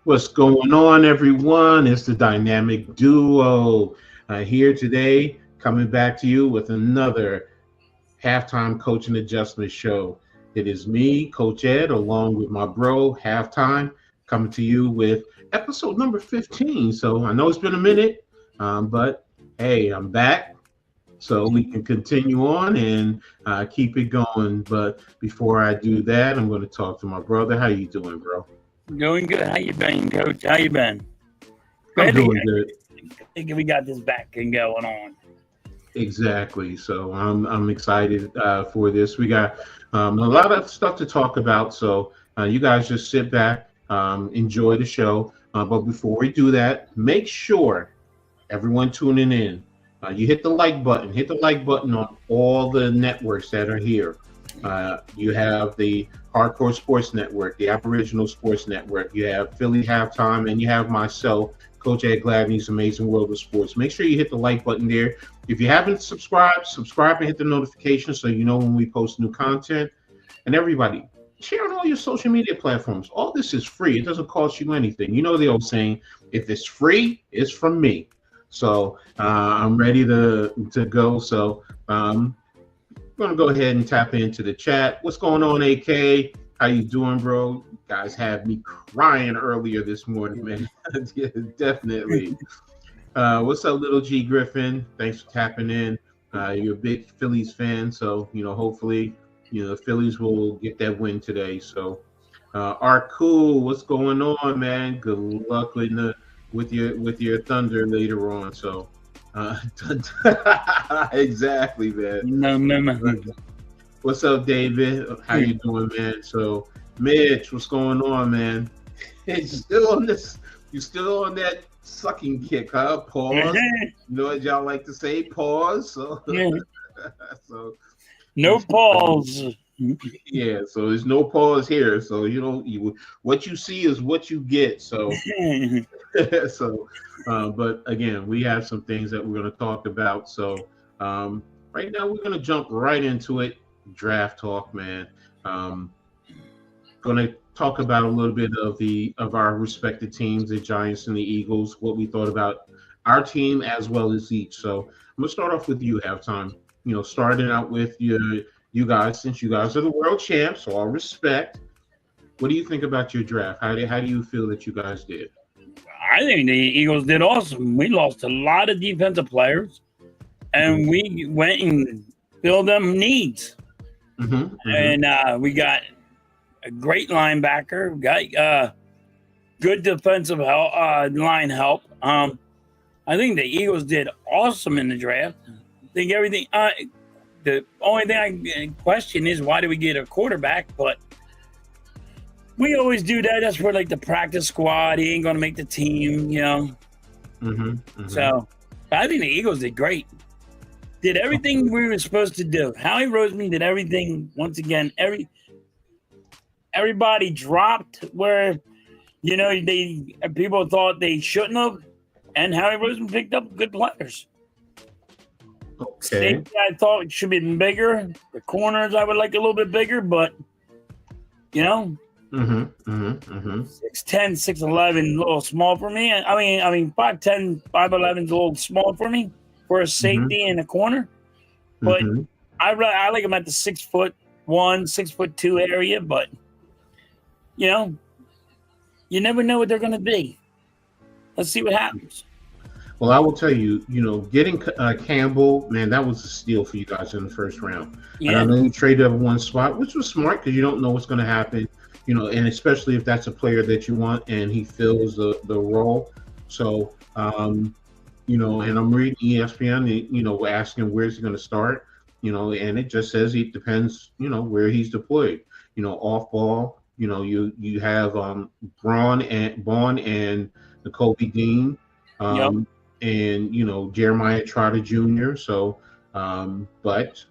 What's going on, everyone? It's the dynamic duo here today, coming back to you with another halftime coaching adjustment show. It is me, Coach Ed, along with my bro, Halftime, coming to you with episode number 15. So I know it's been a minute, but hey, I'm back. So we can continue on and keep it going. But before I do that, I'm going to talk to my brother. How you doing, bro? Doing good. How you been, Coach? How you been? I'm Glad to hear. doing good. Think we got this back and going on. Exactly. So I'm excited for this. We got a lot of stuff to talk about. So you guys just sit back, enjoy the show. But before we do that, make sure everyone tuning in, you hit the like button. Hit the like button on all the networks that are here. You have the Hardcore Sports Network, the Aboriginal Sports Network. You have Philly Halftime, and you have myself, Coach Ed Gladney's Amazing World of Sports. Make sure you hit the like button there. If you haven't subscribed, subscribe and hit the notification so you know when we post new content. And everybody, share on all your social media platforms. All this is free. It doesn't cost you anything. You know the old saying, if it's free, it's from me. So I'm ready to go. So I'm gonna go ahead and tap into the chat. What's going on, AK? How you doing, bro? You guys had me crying earlier this morning, man. Yeah, definitely. What's up, little G Griffin? Thanks for tapping in. You're a big Phillies fan, so hopefully, the Phillies will get that win today. So, Art Cool, what's going on, man? Good luck with your Thunder later on. So, exactly, man. No. What's up, David? How you doing, man? So, Mitch, what's going on, man? You still on this? You still on that sucking kick, huh? Pause. You know what y'all like to say? Pause. So, so No pause. yeah. So there's no pause here. So what you see is what you get. So so, but again, we have some things that we're going to talk about. So right now we're going to jump right into it. Draft talk, man. Going to talk about a little bit of our respected teams, the Giants and the Eagles, what we thought about our team as well as each. So I'm gonna start off with you, Halftime. Starting out with you guys, since you guys are the world champs, so all respect. What do you think about your draft? How do you feel that you guys did? I think the Eagles did awesome. We lost a lot of defensive players, and we went and filled them needs. And we got a great linebacker. We got good defensive line help. I think the Eagles did awesome in the draft. I think everything. The only thing I question is why do we get a quarterback? But we always do that. That's for like the practice squad. He ain't gonna make the team, So I think the Eagles did great. Did everything we were supposed to do. Howie Roseman did everything once again. Everybody dropped where people thought they shouldn't have, and Howie Roseman picked up good players. Okay. Safety, I thought it should be bigger. The corners I would like a little bit bigger, but 6'10", 6'11", a little small for me. I mean 5'10", 5'11" is a little small for me for a safety in the corner. But I like him at the 6'1", 6'2" area. But you never know what they're going to be. Let's see what happens. Well, I will tell you, getting Campbell, man, that was a steal for you guys in the first round. Yeah. And I know you traded up one spot, which was smart because you don't know what's going to happen, and especially if that's a player that you want and he fills the role. So, and I'm reading ESPN, asking where's he going to start, and it just says it depends, where he's deployed, off ball. You have Bond and N'Kobe Dean. And Jeremiah Trotter Jr. So, but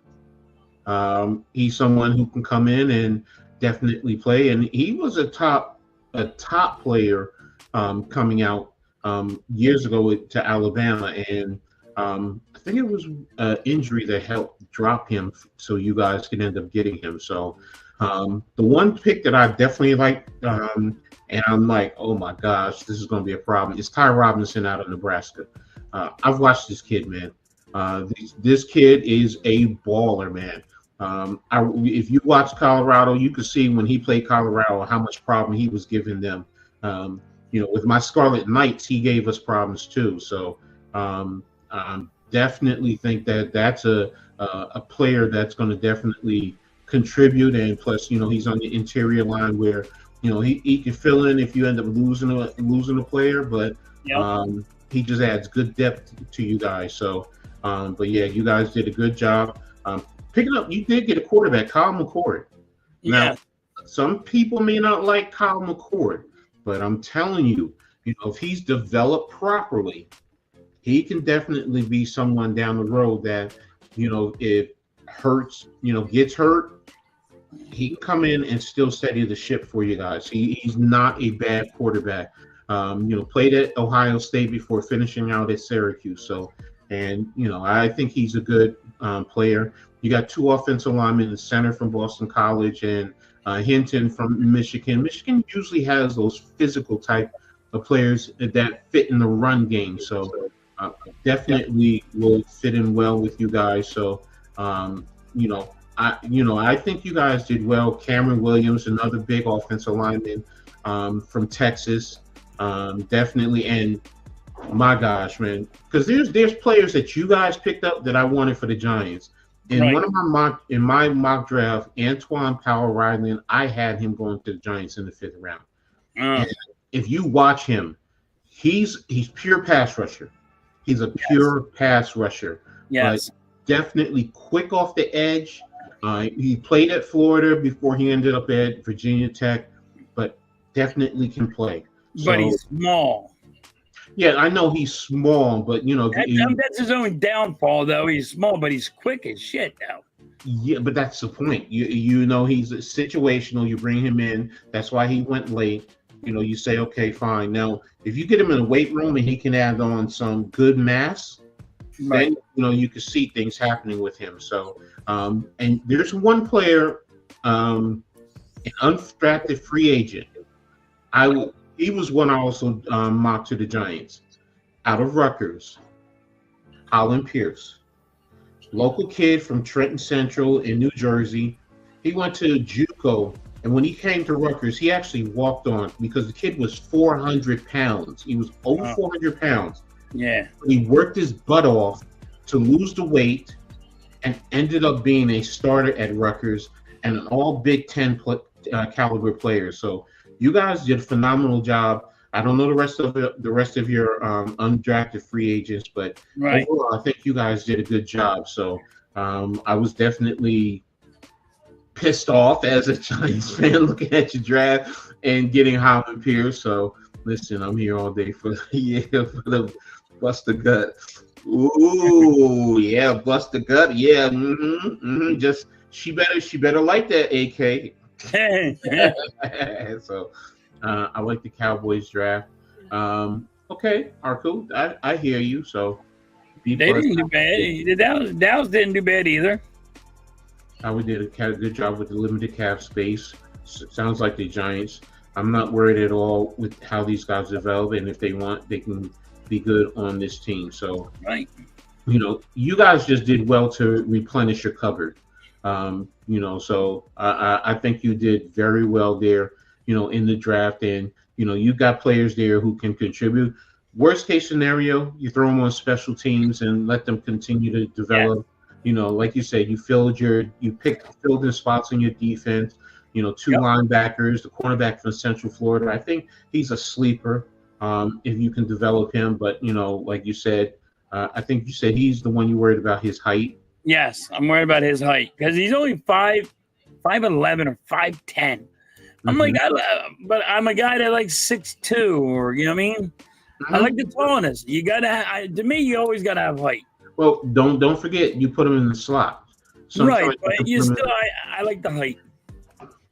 he's someone who can come in and definitely play. And he was a top player coming out years ago to Alabama, and I think it was an injury that helped drop him, so you guys can end up getting him. So, The one pick that I definitely like, and I'm like, oh my gosh, this is going to be a problem, is Ty Robinson out of Nebraska. I've watched this kid, man. This kid is a baller, man. If you watch Colorado, you could see when he played Colorado how much problem he was giving them. With my Scarlet Knights, he gave us problems too. So definitely think that that's a player that's going to definitely contribute. And plus, he's on the interior line where he can fill in if you end up losing a player, but he just adds good depth to you guys. So, but yeah, you guys did a good job. Picking up, you did get a quarterback, Kyle McCord. Now, some people may not like Kyle McCord, but I'm telling you, if he's developed properly, he can definitely be someone down the road that, if Hurts, gets hurt, he can come in and still steady the ship for you guys. He's not a bad quarterback. Played at Ohio State before finishing out at Syracuse. So, and I think he's a good player. You got two offensive linemen, the center from Boston College and Hinton from Michigan. Michigan usually has those physical type of players that fit in the run game. So definitely will fit in well with you guys. So, I think you guys did well. Cameron Williams, another big offensive lineman from Texas, definitely. And my gosh, man, because there's players that you guys picked up that I wanted for the Giants. In one of my mock draft, Antoine Powell-Ryland, I had him going to the Giants in the 5th round. And if you watch him, he's pure pass rusher. He's a pure pass rusher. Yes. But definitely quick off the edge. He played at Florida before he ended up at Virginia Tech, but definitely can play. But he's small. Yeah, I know he's small, but that's his own downfall, though. He's small, but he's quick as shit now. Yeah, but that's the point. He's situational. You bring him in. That's why he went late. You say, okay, fine. Now, if you get him in a weight room and he can add on some good mass, then you can see things happening with him. So, and there's one player, an undrafted free agent. He was one I also mocked to the Giants. Out of Rutgers, Colin Pierce, local kid from Trenton Central in New Jersey. He went to JUCO, and when he came to Rutgers, he actually walked on because the kid was 400 pounds. He was over 400 pounds. Yeah. He worked his butt off to lose the weight and ended up being a starter at Rutgers and an all Big Ten caliber player. So you guys did a phenomenal job. I don't know the rest of your undrafted free agents, but overall, I think you guys did a good job. So I was definitely pissed off as a Giants fan looking at your draft and getting Holland Pierce. So listen, I'm here all day for the bust the gut. Ooh, yeah, bust the gut. Yeah, just she better like that AK. So I like the Cowboys draft. Okay, Arco, I hear you. So they didn't do bad. Dallas didn't do bad either. We did a good job with the limited cap space. Sounds like the Giants. I'm not worried at all with how these guys develop, and if they want, they can be good on this team. So you guys just did well to replenish your cupboard. So I think you did very well there, in the draft. And, you've got players there who can contribute. Worst case scenario, you throw them on special teams and let them continue to develop. Yeah. Like you said, you filled in spots in your defense, two linebackers, the cornerback from Central Florida. I think he's a sleeper if you can develop him. But, like you said, I think you said he's the one you worried about his height. Yes, I'm worried about his height because he's only 5'11" or 5'10". I'm like, but I'm a guy that likes 6'2", or you know what I mean. I like the tallness. You to me, you always gotta have height. Well, don't forget you put him in the slot. Right, but I like the height.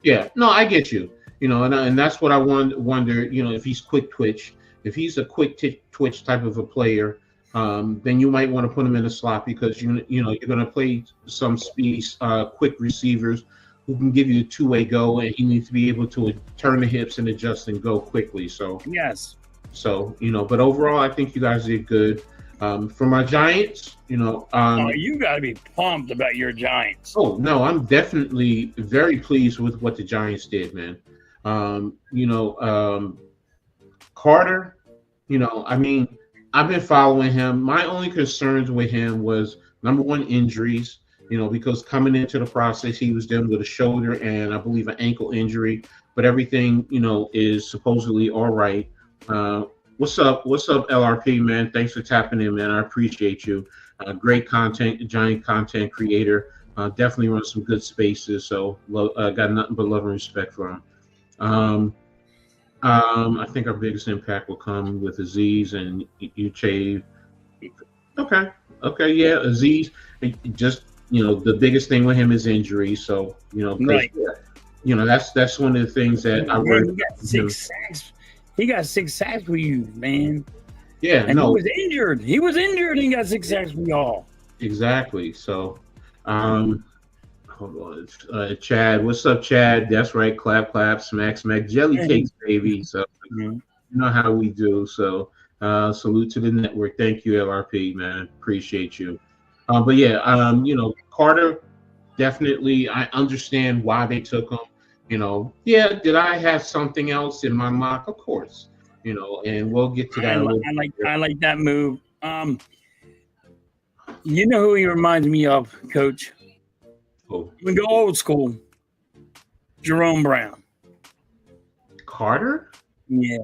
Yeah, no, I get you. And that's what I wonder. If he's quick twitch, if he's a quick twitch type of a player. Then you might want to put him in a slot because you're going to play some speed, quick receivers who can give you a two-way go, and he needs to be able to turn the hips and adjust and go quickly. So yes. So, but overall, I think you guys did good. For my Giants, You got to be pumped about your Giants. Oh, no, I'm definitely very pleased with what the Giants did, man. Carter, I've been following him. My only concerns with him was, number one, injuries, because coming into the process, he was dealing with a shoulder and I believe an ankle injury, but everything, is supposedly all right. What's up, LRP, man? Thanks for tapping in, man. I appreciate you. Great content, giant content creator. Definitely runs some good spaces. So got nothing but love and respect for him. I think our biggest impact will come with Aziz and Uchave. Okay, yeah, Aziz. Just the biggest thing with him is injury. So right. That's one of the things that I worry. He got 6 sacks. He got 6 sacks for you, man. Yeah, and he was injured. He was injured and got 6 sacks for y'all. Exactly. So, hold on, Chad. What's up, Chad? That's right. Clap, clap, smack, smack. Jelly cakes, baby. So you know how we do. So, salute to the network. Thank you, LRP, man. Appreciate you. But yeah, Carter. Definitely, I understand why they took him. Yeah, did I have something else in my mock? Of course, and we'll get to that. I like that move. You know who he reminds me of, Coach? Oh. We go old school. Jerome Brown. Carter? Yeah.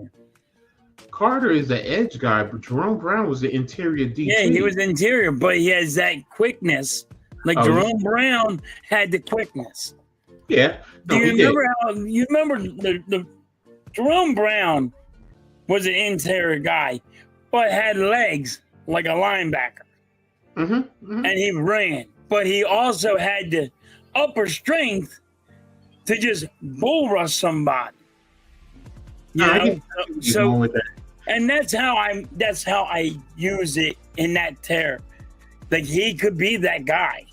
Carter is the edge guy, but Jerome Brown was the interior DT. Yeah, he was interior, but he has that quickness. Like Jerome Brown had the quickness. Yeah. Do you remember how? You remember the Jerome Brown was an interior guy, but had legs like a linebacker, and he ran. But he also had the upper strength to just bull rush somebody. So and that's how I use it in that tear. Like he could be that guy.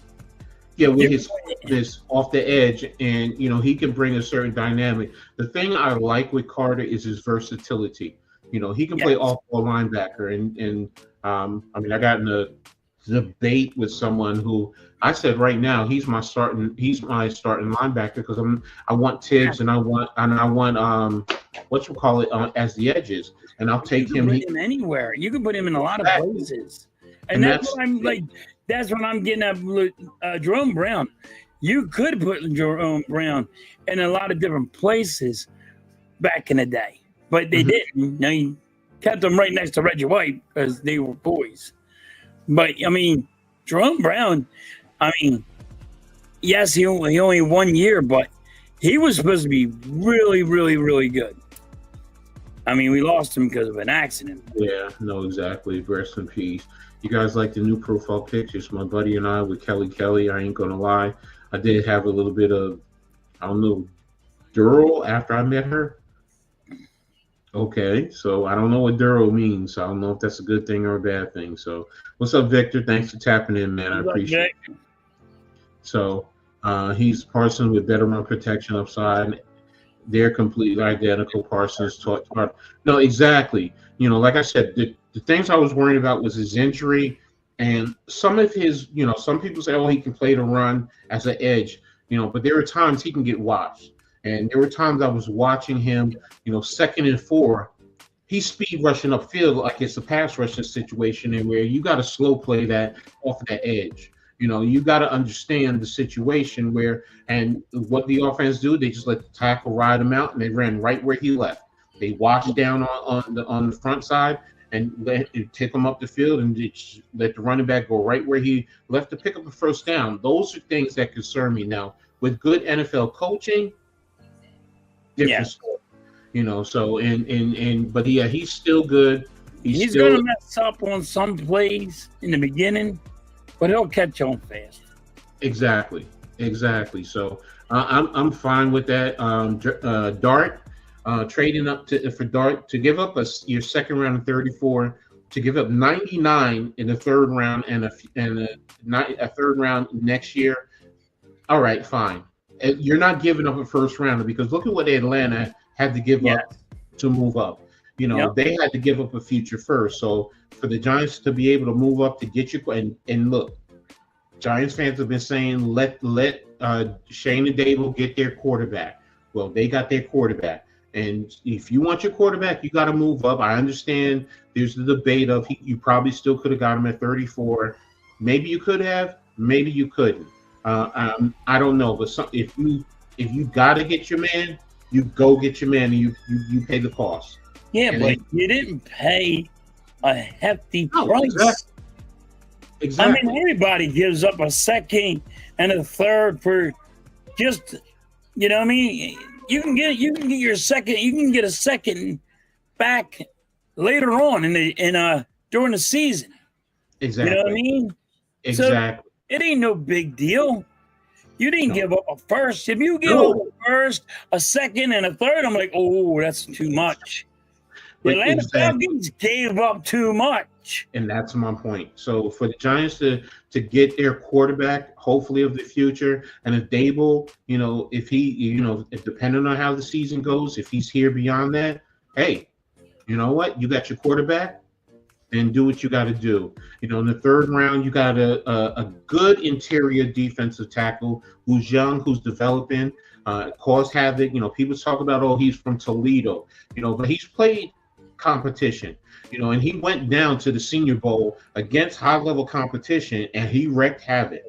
Yeah, with his off the edge, and he can bring a certain dynamic. The thing I like with Carter is his versatility. He can play off-ball linebacker, and I got in a debate with someone who I said right now he's my starting linebacker because I want Tibbs and I want as the edges, and I'll take him. Put him anywhere. You can put him in a lot of places, and that's what I'm like. That's what I'm getting at. Jerome Brown. You could put Jerome Brown in a lot of different places back in the day, but they didn't. They kept him right next to Reggie White because they were boys. But Jerome Brown. Yes, he only 1 year, but he was supposed to be really, really, really good. We lost him because of an accident. Yeah, no, exactly. Rest in peace. You guys like the new profile pictures? My buddy and I with Kelly. I ain't gonna lie. I did have a little bit of, Duro after I met her. Okay, so I don't know what Duro means. So I don't know if that's a good thing or a bad thing. So what's up, Victor? Thanks for tapping in, man. I appreciate it. So he's Parsons with better run protection upside. They're completely identical. Parsons taught. No, exactly. Like I said, the things I was worried about was his injury and some of his, some people say, he can play the run as an edge, but there are times he can get watched. And there were times I was watching him, 2nd and 4, he's speed rushing upfield like it's a pass rushing situation, and where you got to slow play that off of that edge. You got to understand the situation and what the offense do. They just let the tackle ride him out, and they ran right where he left. They watched down on the front side and take him up the field and just let the running back go right where he left to pick up the first down. Those are things that concern me now. With good NFL coaching, different story. But yeah, he's still good. He's going to mess up on some plays in the beginning, but he'll catch on fast. Exactly. So I'm fine with that. Dart. Trading up for Dart to give up your second round of 34, to give up 99 in the third round and a third round next year. All right, fine. You're not giving up a first rounder, because look at what Atlanta had to give up to move up. They had to give up a future first. So for the Giants to be able to move up to get you, and look, Giants fans have been saying let Shane and Dable get their quarterback. Well, they got their quarterback. And if you want your quarterback, you got to move up. I understand there's the debate of you probably still could have got him at 34. Maybe you could have, maybe you couldn't. I don't know. But if you got to get your man, you go get your man, and you pay the cost. Yeah, but you didn't pay a hefty price. Exactly. I mean, everybody gives up a second and a third for just, what I mean? You can get your second. You can get a second back later on during the season. Exactly. You know what I mean? Exactly. So it ain't no big deal. You didn't give up a first. If you give up a first, a second, and a third, I'm like, oh, that's too much. The Atlanta Falcons gave up too much. And that's my point. So for the Giants to get their quarterback, hopefully of the future, and if Dable, if he, if depending on how the season goes, if he's here beyond that, hey, you know what? You got your quarterback, and do what you got to do. In the third round, you got a good interior defensive tackle who's young, who's developing, cause havoc. People talk about, oh, he's from Toledo, but he's played competition, and he went down to the Senior Bowl against high-level competition, and he wreaked havoc.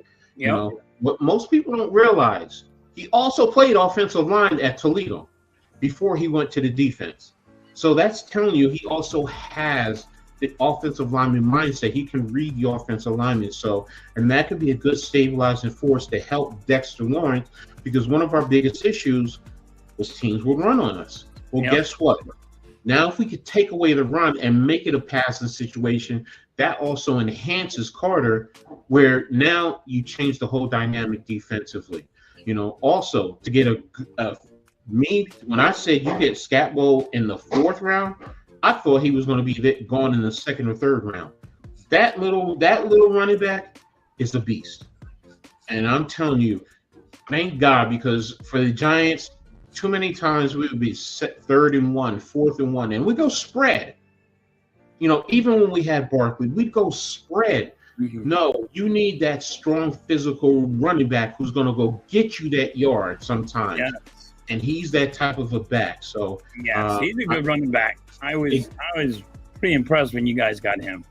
What most people don't realize, he also played offensive line at Toledo before he went to the defense. So that's telling you he also has the offensive lineman mindset. He can read the offensive lineman. And that could be a good stabilizing force to help Dexter Lawrence, because one of our biggest issues was teams would run on us. Well, guess what? Now, if we could take away the run and make it a passing situation, that also enhances Carter, where now you change the whole dynamic defensively. Also to get when I said you get Scatbo in the fourth round, I thought he was going to be gone in the second or third round. That little running back is a beast. And I'm telling you, thank God, because for the Giants, too many times we would be third and one, fourth and one, and we go spread. Even when we had Barkley, we'd go spread. Mm-hmm. No, you need that strong physical running back who's going to go get you that yard sometimes. Yes. And he's that type of a back. So yes, he's a good running back. I was pretty impressed when you guys got him.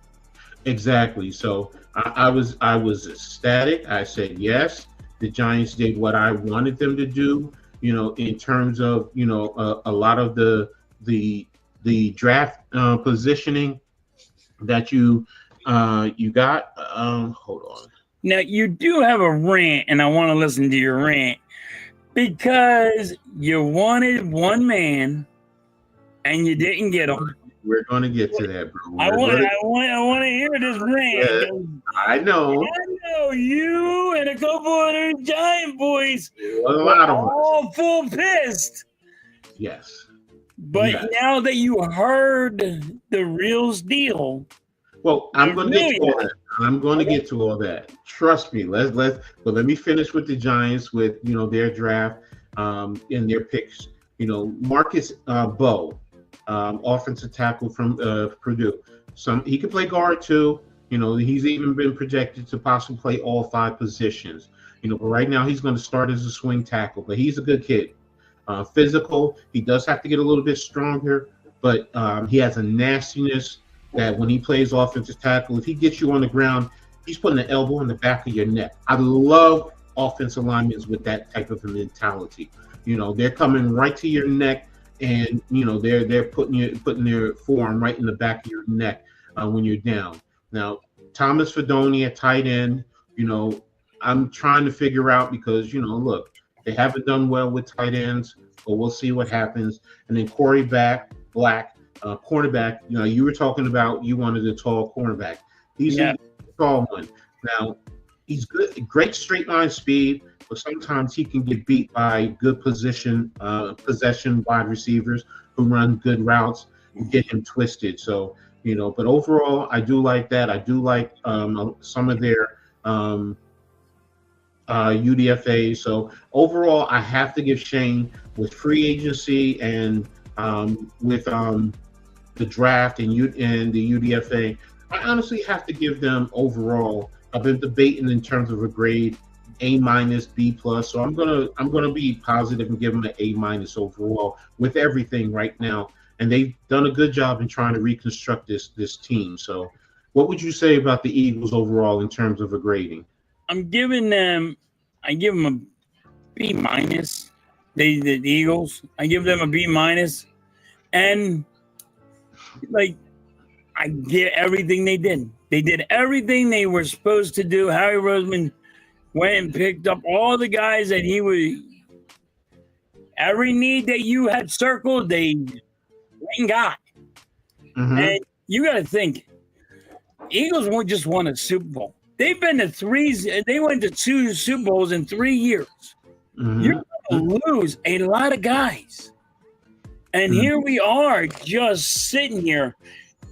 Exactly. So I was ecstatic. I said yes. The Giants did what I wanted them to do. In terms of a lot of the draft positioning that you got. Hold on. Now you do have a rant, and I want to listen to your rant, because you wanted one man and you didn't get him. We're going to get to that, bro. I want to hear this rant. Yeah, I know you and a couple other Giant boys all full pissed. Yes. But now that you heard the real deal, well, I'm going to get to all that. I'm going to get to all that. Trust me. But let me finish with the Giants with their draft and their picks. Marcus Bowe, offensive tackle from Purdue. He could play guard too. He's even been projected to possibly play all five positions. But right now he's going to start as a swing tackle. But he's a good kid. Physical. He does have to get a little bit stronger, but he has a nastiness that when he plays offensive tackle, if he gets you on the ground, he's putting the elbow in the back of your neck. I love offensive linemen with that type of a mentality. They're coming right to your neck, and they're putting their forearm right in the back of your neck when you're down. Now, Thomas Fidone at tight end, I'm trying to figure out, because look, they haven't done well with tight ends, but we'll see what happens. And then Corey Black, cornerback. You were talking about you wanted a tall cornerback. He's a tall one. Now, he's good, great straight line speed, but sometimes he can get beat by good possession wide receivers who run good routes and get him twisted. So, but overall, I do like that. I do like some of their UDFA. So overall, I have to give Shane with free agency and with the draft and the UDFA. I honestly have to give them overall. I've been debating in terms of a grade A minus, B plus. So I'm gonna be positive and give them an A minus overall with everything right now. And they've done a good job in trying to reconstruct this team. So, what would you say about the Eagles overall in terms of a grading? I give them a B minus. The Eagles. I give them a B minus, and like I get everything they did. They did everything they were supposed to do. Harry Roseman went and picked up all the guys that he was. Every need that you had circled, they got. Mm-hmm. And you got to think, Eagles won't just won a Super Bowl. They've been to they went to 2 Super Bowls in 3 years. Mm-hmm. You're going to lose a lot of guys. And here we are just sitting here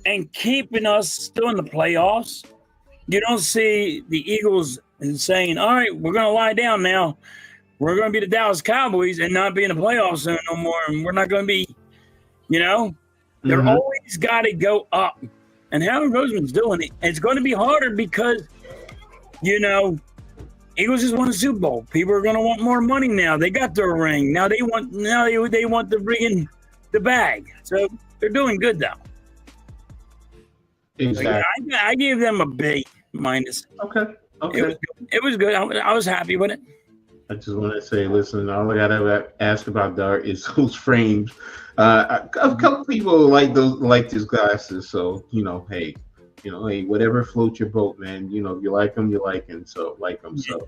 and keeping us still in the playoffs. You don't see the Eagles saying, all right, we're going to lie down now. We're going to be the Dallas Cowboys and not be in the playoffs no more. And we're not going to be, they're always got to go up. And Howard Roseman's doing it. It's going to be harder because, Eagles just won a Super Bowl. People are going to want more money now. They got their ring. Now they want to bring in the bag. So they're doing good though. Exactly. I gave them a B minus. Okay. It was good. I was happy with it. I just want to say, listen, all I gotta ask about Dart is those frames. A couple people like his glasses, so hey, whatever floats your boat, man. If you like them, you like them. So like them. So,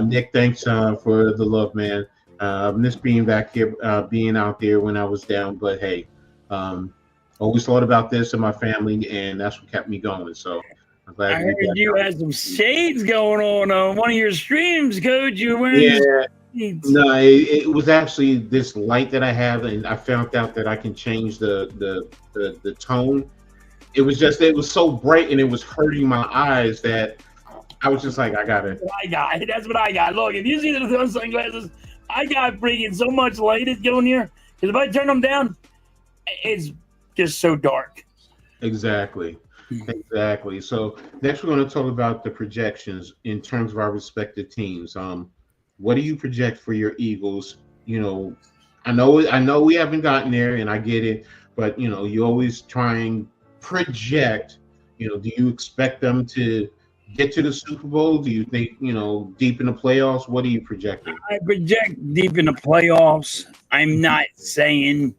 Nick, thanks for the love, man. Miss being back here, being out there when I was down, but hey, always thought about this in my family, and that's what kept me going. So. I heard you had some shades going on one of your streams, Coach. You were wearing shades. No, it was actually this light that I have, and I found out that I can change the tone. It was so bright and it was hurting my eyes that I was just like, that's what I got. Look, if you see those sunglasses, I got freaking so much light is going here. Because if I turn them down, it's just so dark. Exactly. So next we're going to talk about the projections in terms of our respective teams. What do you project for your Eagles? I know we haven't gotten there, and I get it, but you always try and project. Do you expect them to get to the Super Bowl? Do you think deep in the playoffs? What are you projecting? I project deep in the playoffs. I'm not saying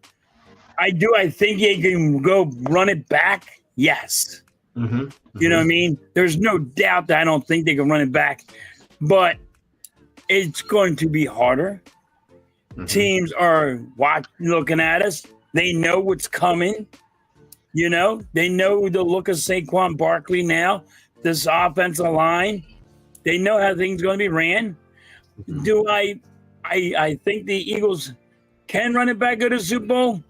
I do. I think they can go run it back. Yes. Mm-hmm. You know what I mean? There's no doubt that I don't think they can run it back, but it's going to be harder. Mm-hmm. Teams are looking at us. They know what's coming. They know the look of Saquon Barkley now, this offensive line. They know how things are going to be ran. Mm-hmm. Do I think the Eagles can run it back to the Super Bowl,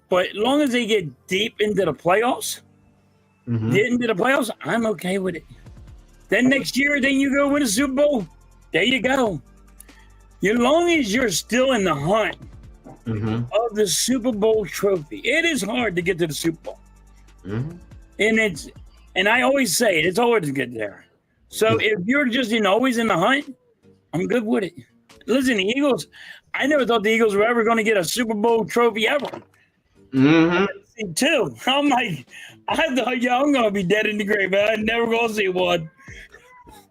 but as long as they get deep into the playoffs, get into the playoffs, I'm okay with it. Then next year, you go win a Super Bowl. There you go. As long as you're still in the hunt of the Super Bowl trophy, it is hard to get to the Super Bowl. And I always say it's hard to get there. So if you're just always in the hunt, I'm good with it. Listen, the Eagles, I never thought the Eagles were ever going to get a Super Bowl trophy ever. Too. I'm like, I thought, I'm gonna be dead in the grave. I'm never gonna see one.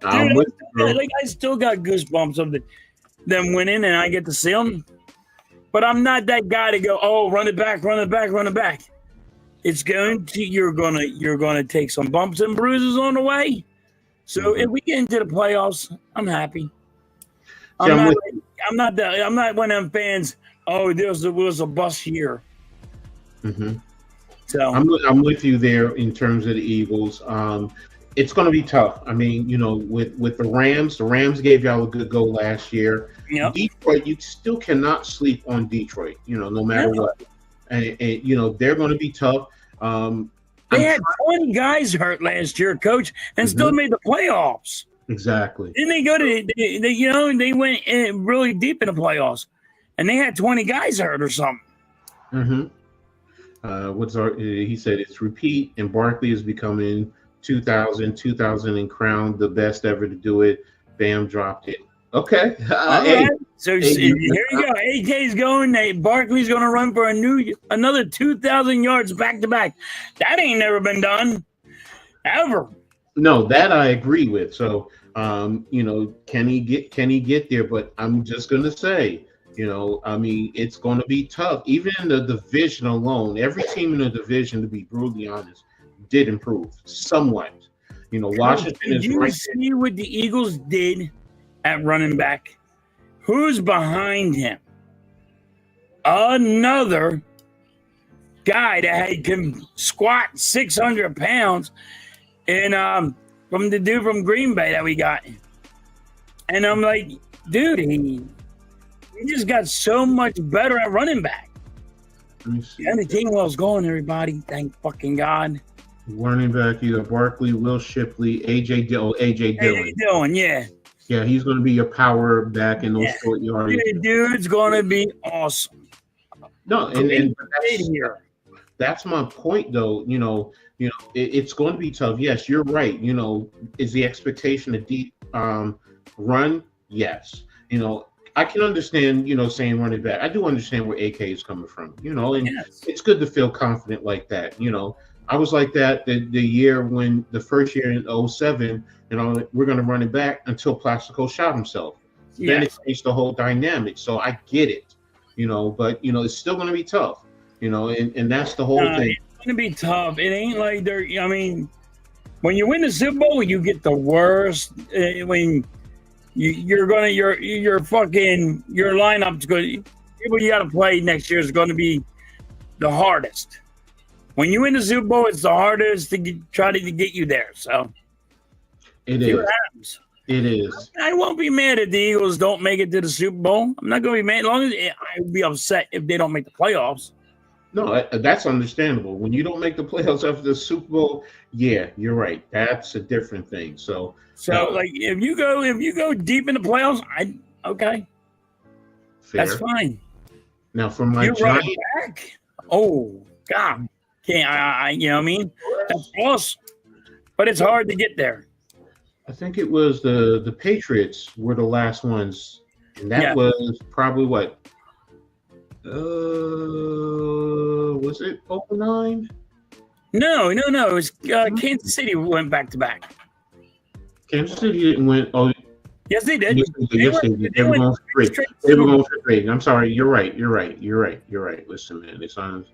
Dude, I still got goosebumps of them winning, and I get to see them. But I'm not that guy to go, run it back. It's you're gonna take some bumps and bruises on the way. So if we get into the playoffs, I'm happy. I'm not one of them fans. Oh, this was a bust year. So I'm with you there in terms of the Eagles. It's going to be tough. I mean, with the Rams gave y'all a good go last year. Yep. Detroit, you still cannot sleep on Detroit. No matter what, and they're going to be tough. They had 20 guys hurt last year, Coach, and still made the playoffs. Exactly. Didn't they go to they went in really deep in the playoffs, and they had 20 guys hurt or something. Mm-hmm. He said it's repeat, and Barkley is becoming 2000 and crowned the best ever to do it. Bam dropped it. Okay. All Hey, right. So hey, here you go. AK's going. Barkley's going to run for another 2,000 yards back to back. That ain't never been done ever. no, that I agree with. So, can he get there? But I'm just gonna say, I mean, it's going to be tough. Even in the division alone, every team in the division, to be brutally honest, did improve somewhat. Washington Did is you right see what the Eagles did at running back? Who's behind him? Another guy that can squat 600 pounds, and from the dude from Green Bay that we got. And I'm like, dude, he just got so much better at running back. And the Kingwell's going, everybody. Thank fucking God. Running back, either Barkley, Will Shipley, AJ Dillon. AJ Dillon, yeah. Yeah, he's going to be your power back in those short yards. Dude's going to be awesome. No, and that's my point, though. It's going to be tough. Yes, you're right. Is the expectation a deep run? Yes. I can understand, saying running back. I do understand where AK is coming from, and it's good to feel confident like that. I was like that the year when the first year in 2007, we're going to run it back until Plaxico shot himself. Then it changed the whole dynamic. So I get it, but, it's still going to be tough, and that's the whole thing. It's going to be tough. It ain't like when you win the Super Bowl, you get the worst. When your lineup's good. People you got to play next year is going to be the hardest. When you win the Super Bowl, it's the hardest to try to get you there. So it is. It is. I won't be mad if the Eagles don't make it to the Super Bowl. I'm not going to be mad. As long as I would be upset if they don't make the playoffs. No, that's understandable. When you don't make the playoffs after the Super Bowl, yeah, you're right. That's a different thing. So like if you go deep in the playoffs, okay, fair. That's fine. Now for my Giants, back. Oh God, can't I? You know what I mean? That's awesome, but it's hard to get there. I think it was the Patriots were the last ones, and that was probably what. Was it 09? No. It was Kansas City went back to back. Kansas City didn't win. Oh, yes, they did. They were going for three. They were going for three. I'm sorry. You're right. Listen, man.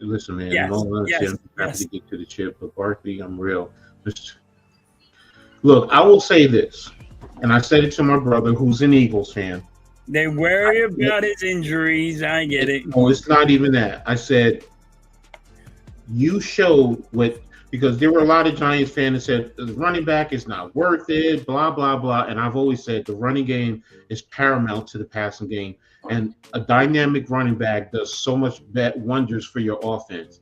Listen, man. Yes. I'm happy to get to the chip, but Barkley, I'm real. Look, I will say this, and I said it to my brother, who's an Eagles fan. They worry about his injuries. I get it. Oh, it's not even that. I said, you showed because there were a lot of Giants fans that said the running back is not worth it, blah, blah, blah. And I've always said the running game is paramount to the passing game. And a dynamic running back does so much wonders for your offense.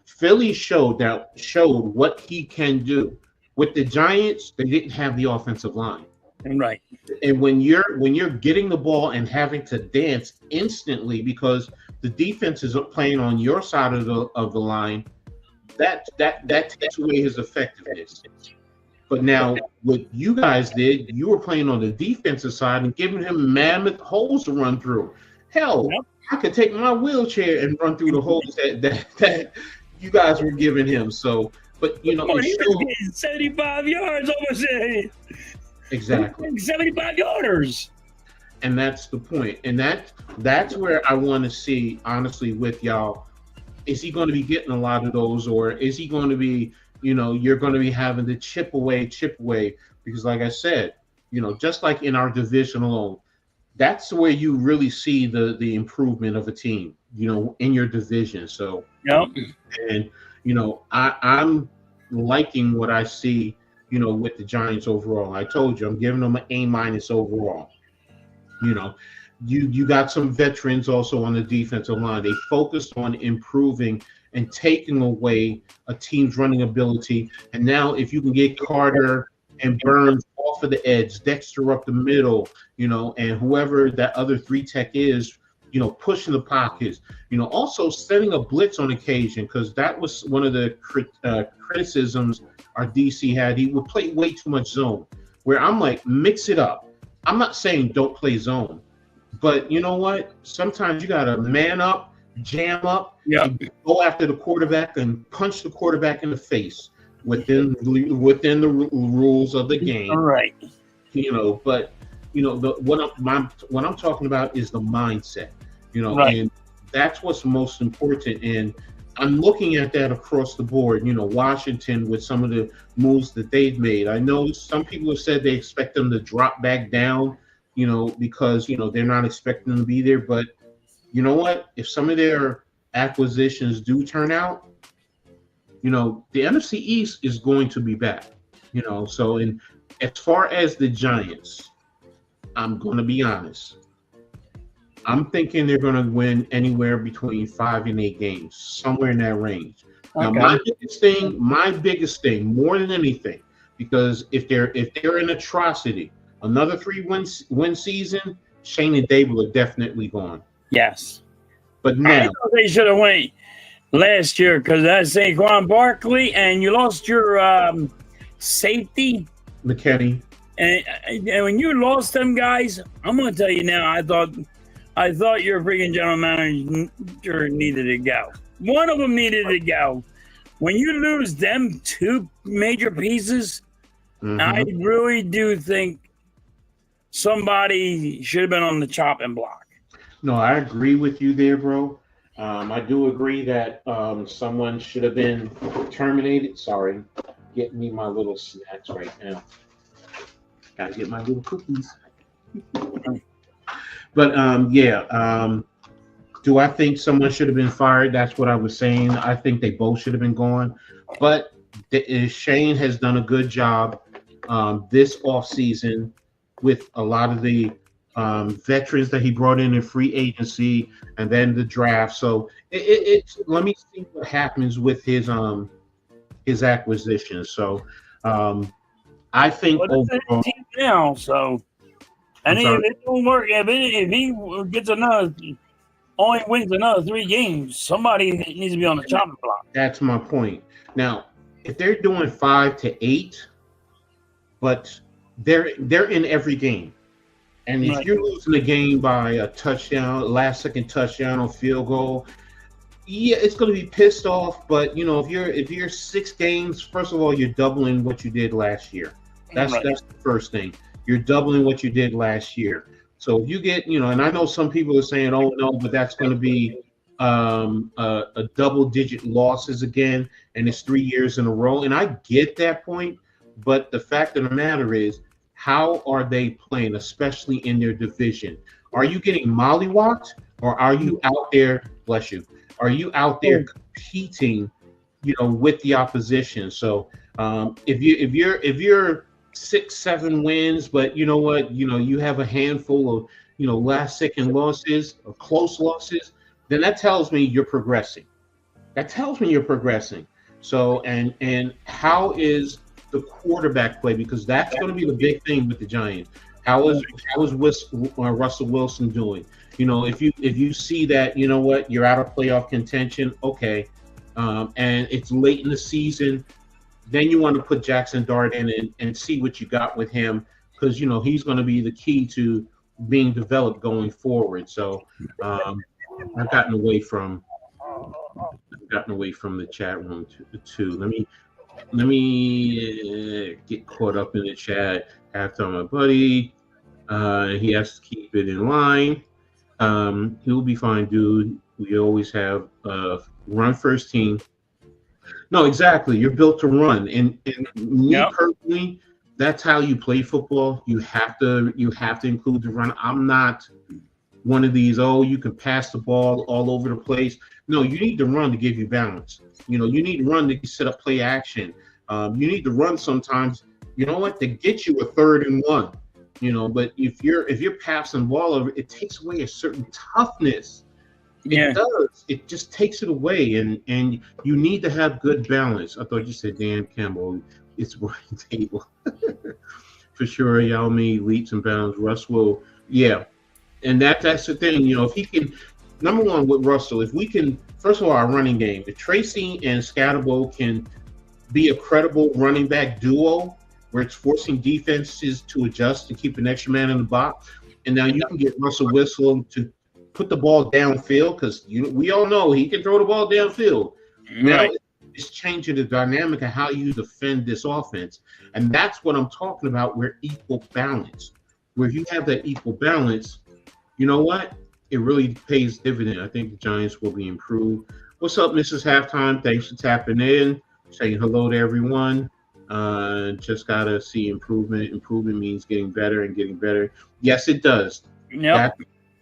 Philly showed what he can do. With the Giants, they didn't have the offensive line. Right. And when you're getting the ball and having to dance instantly because the defense is playing on your side of the line, that takes away his effectiveness. But now what you guys did, you were playing on the defensive side and giving him mammoth holes to run through. Hell, I could take my wheelchair and run through the holes that you guys were giving him. So, but he was getting 75 yards almost. Exactly. 75 yarders. And that's the point. And that's where I want to see, honestly, with y'all. Is he going to be getting a lot of those, or is he going to be, you're going to be having to chip away? Because like I said, just like in our division alone, that's where you really see the improvement of a team, in your division. So, and, I'm liking what I see, with the Giants overall. I told you, I'm giving them an A- overall. You got some veterans also on the defensive line. They focused on improving and taking away a team's running ability. And now if you can get Carter and Burns off of the edge, Dexter up the middle, and whoever that other 3 tech is, pushing the pockets, also setting a blitz on occasion, because that was one of the criticisms our DC had. He would play way too much zone, where I'm like, mix it up. I'm not saying don't play zone, but you know what? Sometimes you got to man up, jam up, and go after the quarterback and punch the quarterback in the face within the rules of the game. All right. But what I'm talking about is the mindset. Right. And that's what's most important. And I'm looking at that across the board. Washington, with some of the moves that they've made. I know some people have said they expect them to drop back down, because they're not expecting them to be there. But you know what? If some of their acquisitions do turn out, the NFC East is going to be back. So as far as the Giants, I'm going to be honest. I'm thinking they're going to win anywhere between 5 and 8 games, somewhere in that range. Okay. Now, my biggest thing, more than anything, because if they're an atrocity, another 3-win season, Shane and Dable are definitely gone. Yes, but now they should have went last year, because that's Saquon Barkley, and you lost your safety, McKinney. And when you lost them guys, I'm going to tell you now, I thought your freaking general manager needed to go. One of them needed to go. When you lose them 2 major pieces, I really do think somebody should have been on the chopping block. No, I agree with you there, bro. I do agree that someone should have been terminated. Sorry, getting me my little snacks right now. Gotta get my little cookies. But do I think someone should have been fired? That's what I was saying. I think they both should have been gone. But Shane has done a good job this offseason with a lot of the veterans that he brought in free agency and then the draft. So let me see what happens with his acquisition. So I think overall now. So. And if it don't work, if he gets only wins another 3 games, somebody needs to be on the chopping block. That's my point. Now, if they're doing 5 to 8, but they're in every game, and if you're losing the game by a touchdown, last-second touchdown or field goal, it's going to be pissed off. But if you're 6 games, first of all, you're doubling what you did last year. That's the first thing. You're doubling what you did last year. So if you get, and I know some people are saying, oh, no, but that's going to be a double-digit losses again, and it's 3 years in a row. And I get that point, but the fact of the matter is, how are they playing, especially in their division? Are you getting mollywopped, or are you out there, bless you, are you out there competing, with the opposition? So if you're 6-7 wins, but you know what, you have a handful of last-second losses or close losses, then that tells me you're progressing. So and how is the quarterback play? Because that's going to be the big thing with the Giants. How is Russell Wilson doing? If you see that, you're out of playoff contention, okay, and it's late in the season, then you want to put Jackson Dart in and see what you got with him, because he's going to be the key to being developed going forward. So I've gotten away from the chat room too. Let me get caught up in the chat. After my buddy, he has to keep it in line. He'll be fine, dude. We always have run first team. No, exactly. You're built to run, and me personally, that's how you play football. You have to include the run. I'm not one of these, you can pass the ball all over the place. No, you need to run to give you balance. You need to run to set up play action. You need to run sometimes, to get you a 3rd and 1. But if you're passing the ball over, it takes away a certain toughness. It does. It just takes it away, and you need to have good balance. I thought you said Dan Campbell. It's running table. For sure, Yao Ming leaps and bounds. Russ will, yeah. And that's the thing, if he can, number one with Russell, if we can, first of all, our running game, if Tracy and Scatterbo can be a credible running back duo where it's forcing defenses to adjust and keep an extra man in the box, and now you can get Russell Wilson to put the ball downfield because we all know he can throw the ball downfield. Right. Now it's changing the dynamic of how you defend this offense, and that's what I'm talking about. Where equal balance, where you have that equal balance, you know what? It really pays dividend. I think the Giants will be improved. What's up, Mrs. Halftime? Thanks for tapping in. Saying hello to everyone. Just gotta see improvement. Improvement means getting better and getting better. Yes, it does. Yeah.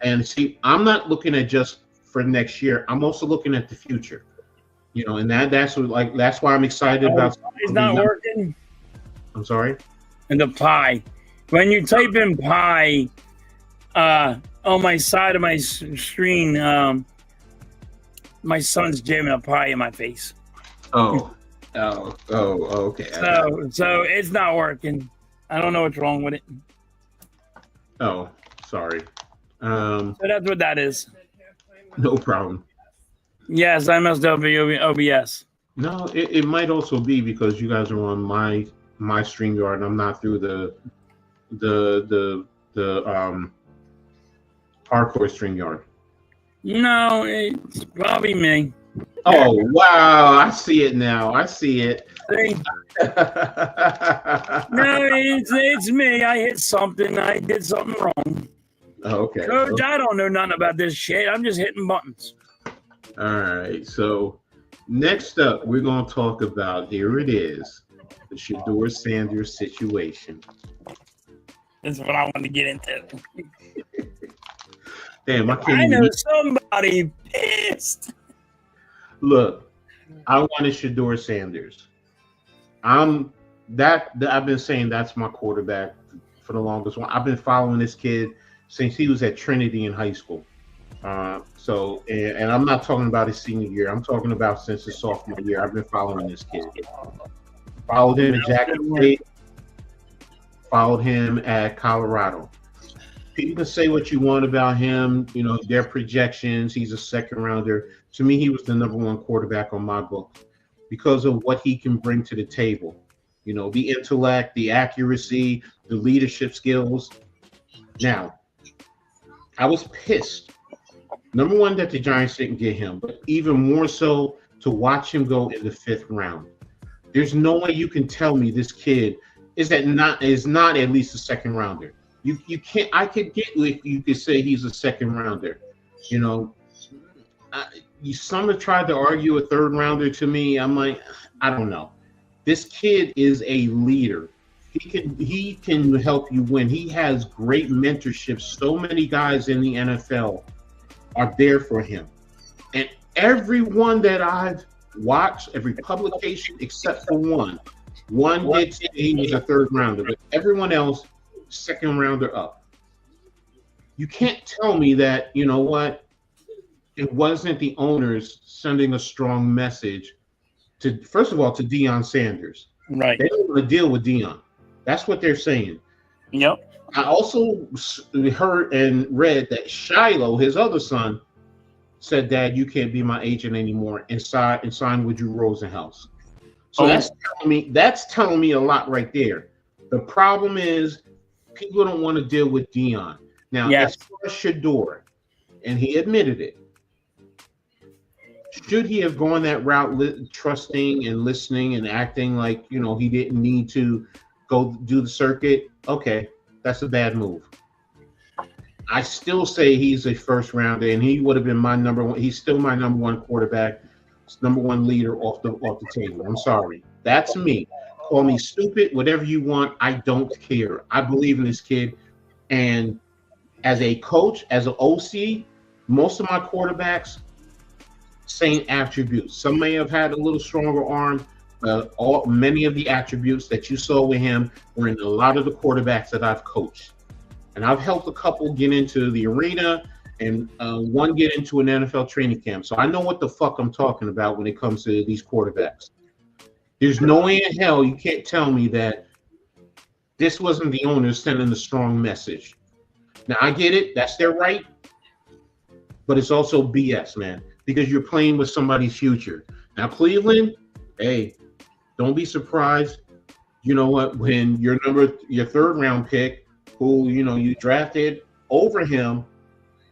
And see, I'm not looking at just for next year. I'm also looking at the future. And that's why I'm excited about. It's not working. I'm sorry. And the pie. When you type in pie, on my side of my screen, my son's jamming a pie in my face. Oh, okay. So it's not working. I don't know what's wrong with it. Oh, sorry. So that's what that is. No problem. Yes, I must have OBS. No, it might also be because you guys are on my StreamYard and I'm not through the hardcore StreamYard. No, it's probably me. Oh wow! I see it now. I see it. No, it's me. I hit something. I did something wrong. Okay. Coach, I don't know nothing about this shit. I'm just hitting buttons. All right. So next up, we're going to talk about, here it is, the Shedeur Sanders situation. This is what I want to get into. Damn, I know somebody pissed. Look, I wanted Shedeur Sanders. I've been saying that's my quarterback for the longest one. I've been following this kid since he was at Trinity in high school. And I'm not talking about his senior year. I'm talking about since his sophomore year. I've been following this kid. Followed him at Jackson State. Followed him at Colorado. People can say what you want about him. Their projections. He's a second rounder. To me, he was the number one quarterback on my book because of what he can bring to the table. The intellect, the accuracy, the leadership skills. Now, I was pissed. Number one, that the Giants didn't get him, but even more so to watch him go in the 5th round. There's no way you can tell me this kid is not at least a second rounder. You can't. I could get if you could say he's a second rounder. Some have tried to argue a 3rd rounder to me. I'm like, I don't know. This kid is a leader. He can help you win. He has great mentorship. So many guys in the NFL are there for him. And everyone that I've watched, every publication except for one did say he was a 3rd rounder, but everyone else, 2nd rounder up. You can't tell me that, it wasn't the owners sending a strong message first of all, to Deion Sanders. Right. They don't want to deal with Deion. That's what they're saying. Yep. I also heard and read that Shiloh, his other son, said, "Dad, you can't be my agent anymore," and sign with Drew Rosenhaus. So that's telling me a lot right there. The problem is people don't want to deal with Deion. Now, as far as Shedeur, and he admitted it, should he have gone that route, trusting and listening and acting like, he didn't need to go do the circuit? Okay, that's a bad move. I still say he's a 1st rounder, and he would have been my number one. He's still my number one quarterback, number one leader off the table. I'm sorry. That's me. Call me stupid, whatever you want. I don't care. I believe in this kid. And as a coach, as an OC, most of my quarterbacks, same attributes. Some may have had a little stronger arm. Many of the attributes that you saw with him were in a lot of the quarterbacks that I've coached. And I've helped a couple get into the arena and one get into an NFL training camp. So I know what the fuck I'm talking about when it comes to these quarterbacks. There's no way in hell you can't tell me that this wasn't the owner sending a strong message. Now, I get it. That's their right. But it's also BS, man, because you're playing with somebody's future. Now, Cleveland, hey, don't be surprised. You know what? When your third round pick, who you drafted over him,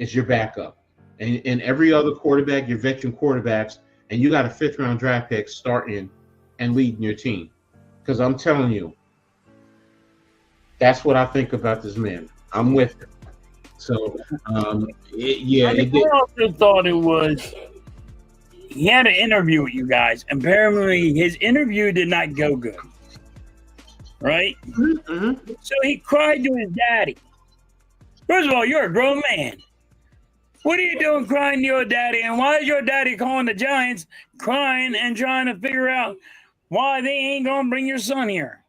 is your backup, and every other quarterback, your veteran quarterbacks, and you got a fifth round draft pick starting and leading your team. Because I'm telling you, that's what I think about this man. I'm with him. So, I also thought it was. He had an interview with you guys. Apparently, his interview did not go good. Right? Mm-hmm. So he cried to his daddy. First of all, you're a grown man. What are you doing crying to your daddy? And why is your daddy calling the Giants crying and trying to figure out why they ain't going to bring your son here?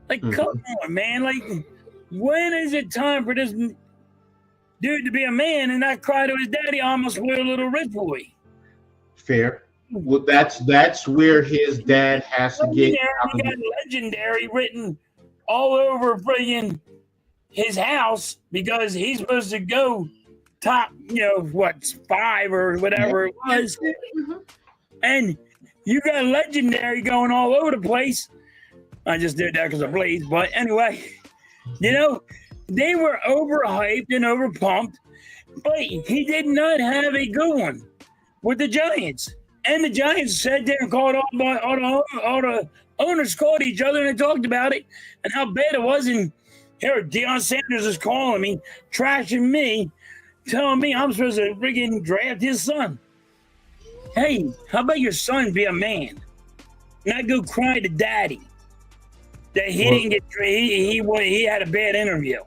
Like, come on, man. Like, when is it time for this dude to be a man and not cry to his daddy almost with a little rich boy? Fair. Well, that's where his dad has to get. He got legendary written all over friggin' his house because he's supposed to go top, 5 or whatever it was. And you got legendary going all over the place. I just did that because of Blaze. But anyway, they were overhyped and overpumped, but he did not have a good one with the Giants. And the Giants sat there and called all the owners called each other and talked about it and how bad it was. And here, Deion Sanders is calling me, trashing me, telling me I'm supposed to freaking draft his son. Hey, how about your son be a man? Not go cry to daddy that he didn't get he had a bad interview.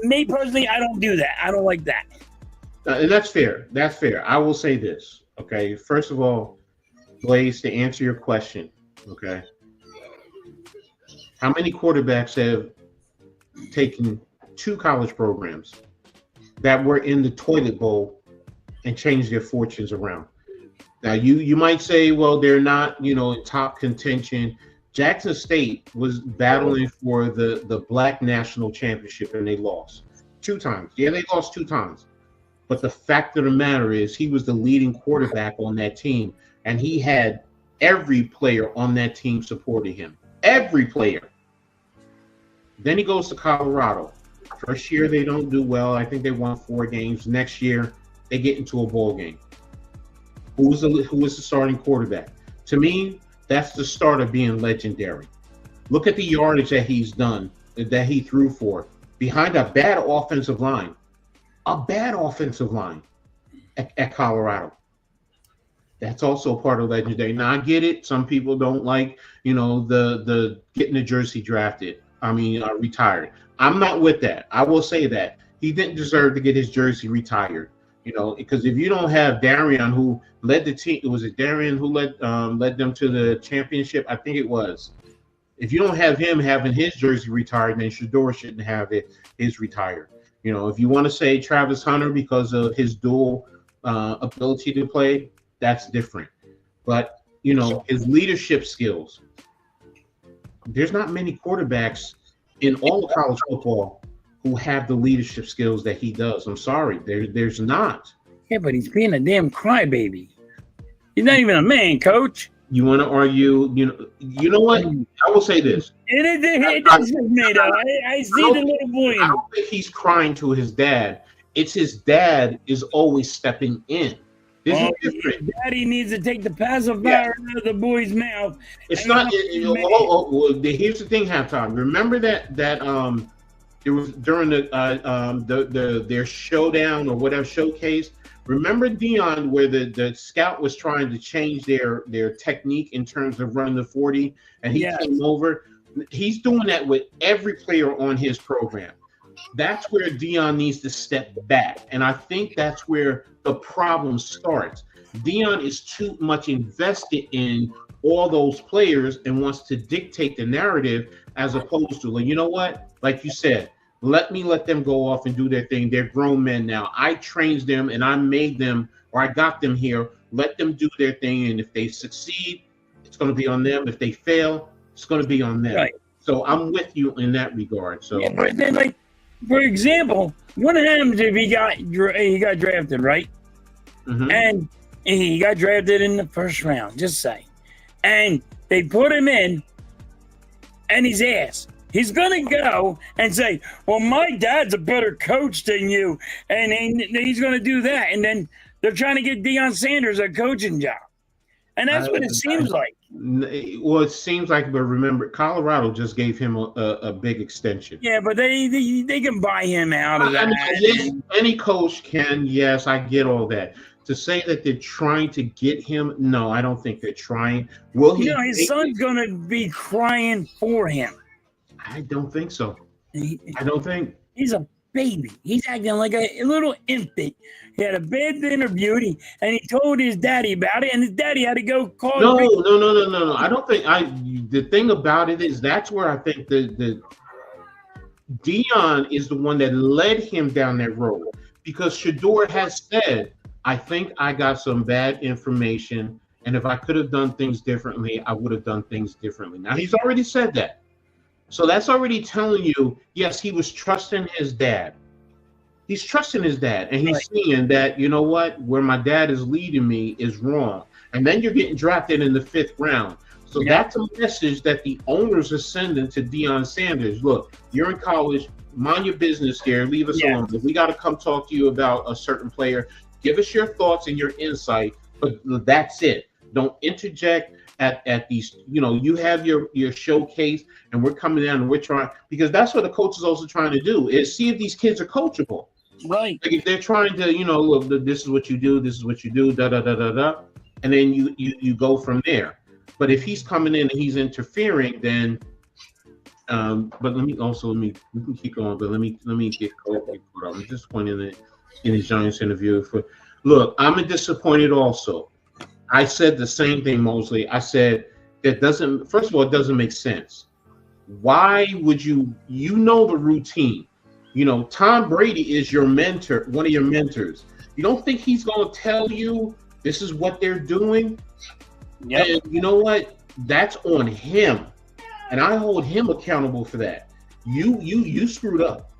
Me personally, I don't do that. I don't like that. And that's fair. That's fair. I will say this. Okay. First of all, Blaze, to answer your question. Okay. How many quarterbacks have taken 2 college programs that were in the toilet bowl and changed their fortunes around? Now, you might say, well, they're not, in top contention. Jackson State was battling for the Black National Championship, and they lost 2 times. Yeah, they lost 2 times. But the fact of the matter is he was the leading quarterback on that team, and he had every player on that team supporting him. Every player. Then he goes to Colorado. First year, they don't do well. I think they won 4 games. Next year, they get into a bowl game. Who was the starting quarterback? To me, that's the start of being legendary. Look at the yardage that he's done, that he threw for, behind a bad offensive line. A bad offensive line at Colorado. That's also part of legendary. Now, I get it. Some people don't like, the getting the jersey drafted. Retired. I'm not with that. I will say that. He didn't deserve to get his jersey retired. Because if you don't have Darian, who led the team, was it Darian who led them to the championship? I think it was. If you don't have him having his jersey retired, then Shador shouldn't have his retired. If you want to say Travis Hunter because of his dual ability to play, that's different. But, his leadership skills, there's not many quarterbacks in all of college football who have the leadership skills that he does. I'm sorry. There's not. Yeah, but he's being a damn crybaby. He's not even a man, coach. You want to argue, you know what? I will say this. It does me, though. I see the little boy. I don't think he's crying to his dad. It's his dad is always stepping in. This is different. Daddy needs to take the pacifier out of the boy's mouth. It's not. Here's the thing, Halftime. Remember that it was during their showdown or whatever showcase. Remember Deion, where the scout was trying to change their technique in terms of running the 40, and he came over. He's doing that with every player on his program. That's where Deion needs to step back, and I think that's where the problem starts. Deion is too much invested in all those players and wants to dictate the narrative, as opposed to, you know what? Like you said, let them go off and do their thing. They're grown men now. I trained them and I made them, or I got them here. Let them do their thing, and if they succeed, it's going to be on them. If they fail, it's going to be on them. Right. So I'm with you in that regard. So, yeah, but then, like, for example, what happens if he got drafted, right? And he got drafted in the first round, just say, and they put him in, and he's asked. He's going to go and say, well, my dad's a better coach than you. And he's going to do that. And then they're trying to get Deion Sanders a coaching job. And that's what it seems like. Well, it seems like, but remember, Colorado just gave him a big extension. Yeah, but they can buy him out of that. Yes, any coach can. Yes, I get all that. To say that they're trying to get him, no, I don't think they're trying. Will he? His son's going to be crying for him. I don't think so. I don't think. He's a baby. He's acting like a little infant. He had a bad interview, and he told his daddy about it, and his daddy had to go call. No. I don't think. The thing about it is that's where I think the Deion is the one that led him down that road, because Shador has said, I think I got some bad information, and if I could have done things differently, I would have done things differently. Now, he's already said that. So that's already telling you, yes, he was trusting his dad. He's trusting his dad, and he's seeing that, you know what, where my dad is leading me is wrong. And then you're getting drafted in the 5th round. So that's a message that the owners are sending to Deion Sanders. Look, you're in college, mind your business here, leave us alone. If we got to come talk to you about a certain player, give us your thoughts and your insight, but that's it. Don't interject at these, you have your showcase, and we're coming down and we're trying, because that's what the coach is also trying to do, is see if these kids are coachable. Right. Like if they're trying to, look, this is what you do, da da da da da, and then you go from there. But if he's coming in and he's interfering, then but we can keep going, but let me get caught up. I'm disappointed in his Giants interview. Look, I'm disappointed also. I said the same thing, Mosley. I said first of all, it doesn't make sense. Why would you the routine? Tom Brady is your mentor, one of your mentors. You don't think he's going to tell you this is what they're doing? Yeah. And you know what? That's on him. And I hold him accountable for that. You screwed up.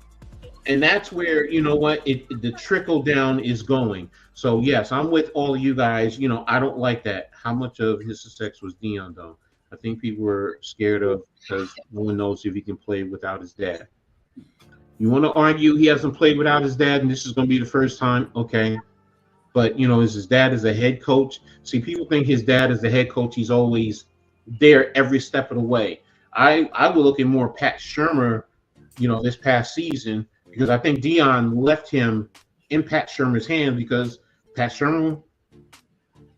And that's where, the trickle down is going. So, yes, I'm with all of you guys. I don't like that. How much of his success was Deion, though? I think people were scared of, because no one knows if he can play without his dad. You want to argue he hasn't played without his dad and this is going to be the first time? Okay. But, is his dad as a head coach? See, people think his dad is the head coach. He's always there every step of the way. I will look at more Pat Shurmur, this past season, because I think Deion left him in Pat Shurmur's hand, because Pat Shurmur,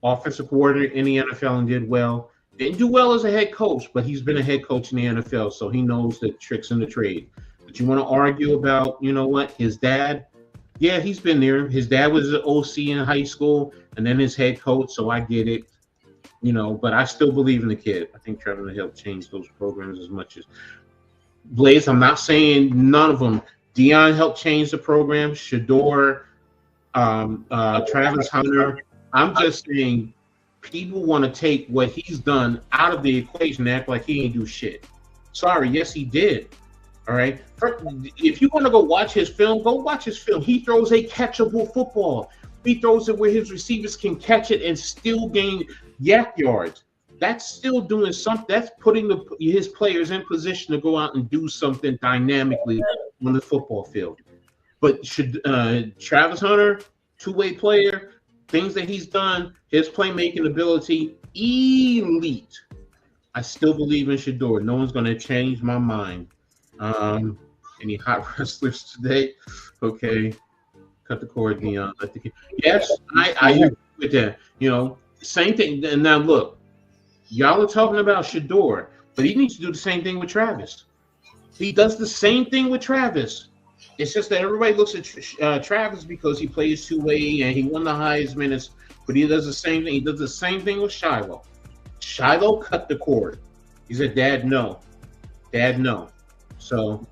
offensive coordinator in the NFL, and did well. Didn't do well as a head coach, but he's been a head coach in the NFL, so he knows the tricks in the trade. But you want to argue about, his dad? Yeah, he's been there. His dad was an OC in high school, and then his head coach, so I get it. But I still believe in the kid. I think Trevor will help change those programs as much as Blaze. I'm not saying none of them. Deion helped change the program. Shador, Travis Hunter. I'm just saying people want to take what he's done out of the equation and act like he ain't do shit. Sorry, yes, he did. All right. If you want to go watch his film, go watch his film. He throws a catchable football. He throws it where his receivers can catch it and still gain yak yards. That's still doing something. That's putting his players in position to go out and do something dynamically on the football field. But Travis Hunter, two-way player, things that he's done, his playmaking ability, elite. I still believe in Shador. No one's going to change my mind. Any hot wrestlers today? Okay. Cut the cord, Deion. Yes, I agree with that. Same thing. And now look, y'all are talking about Shador, but he needs to do the same thing with Travis. He does the same thing with Travis. It's just that everybody looks at Travis because he plays two-way and he won the highest minutes, but he does the same thing. He does the same thing with Shiloh. Shiloh cut the cord. He said, Dad, no. Dad, no. So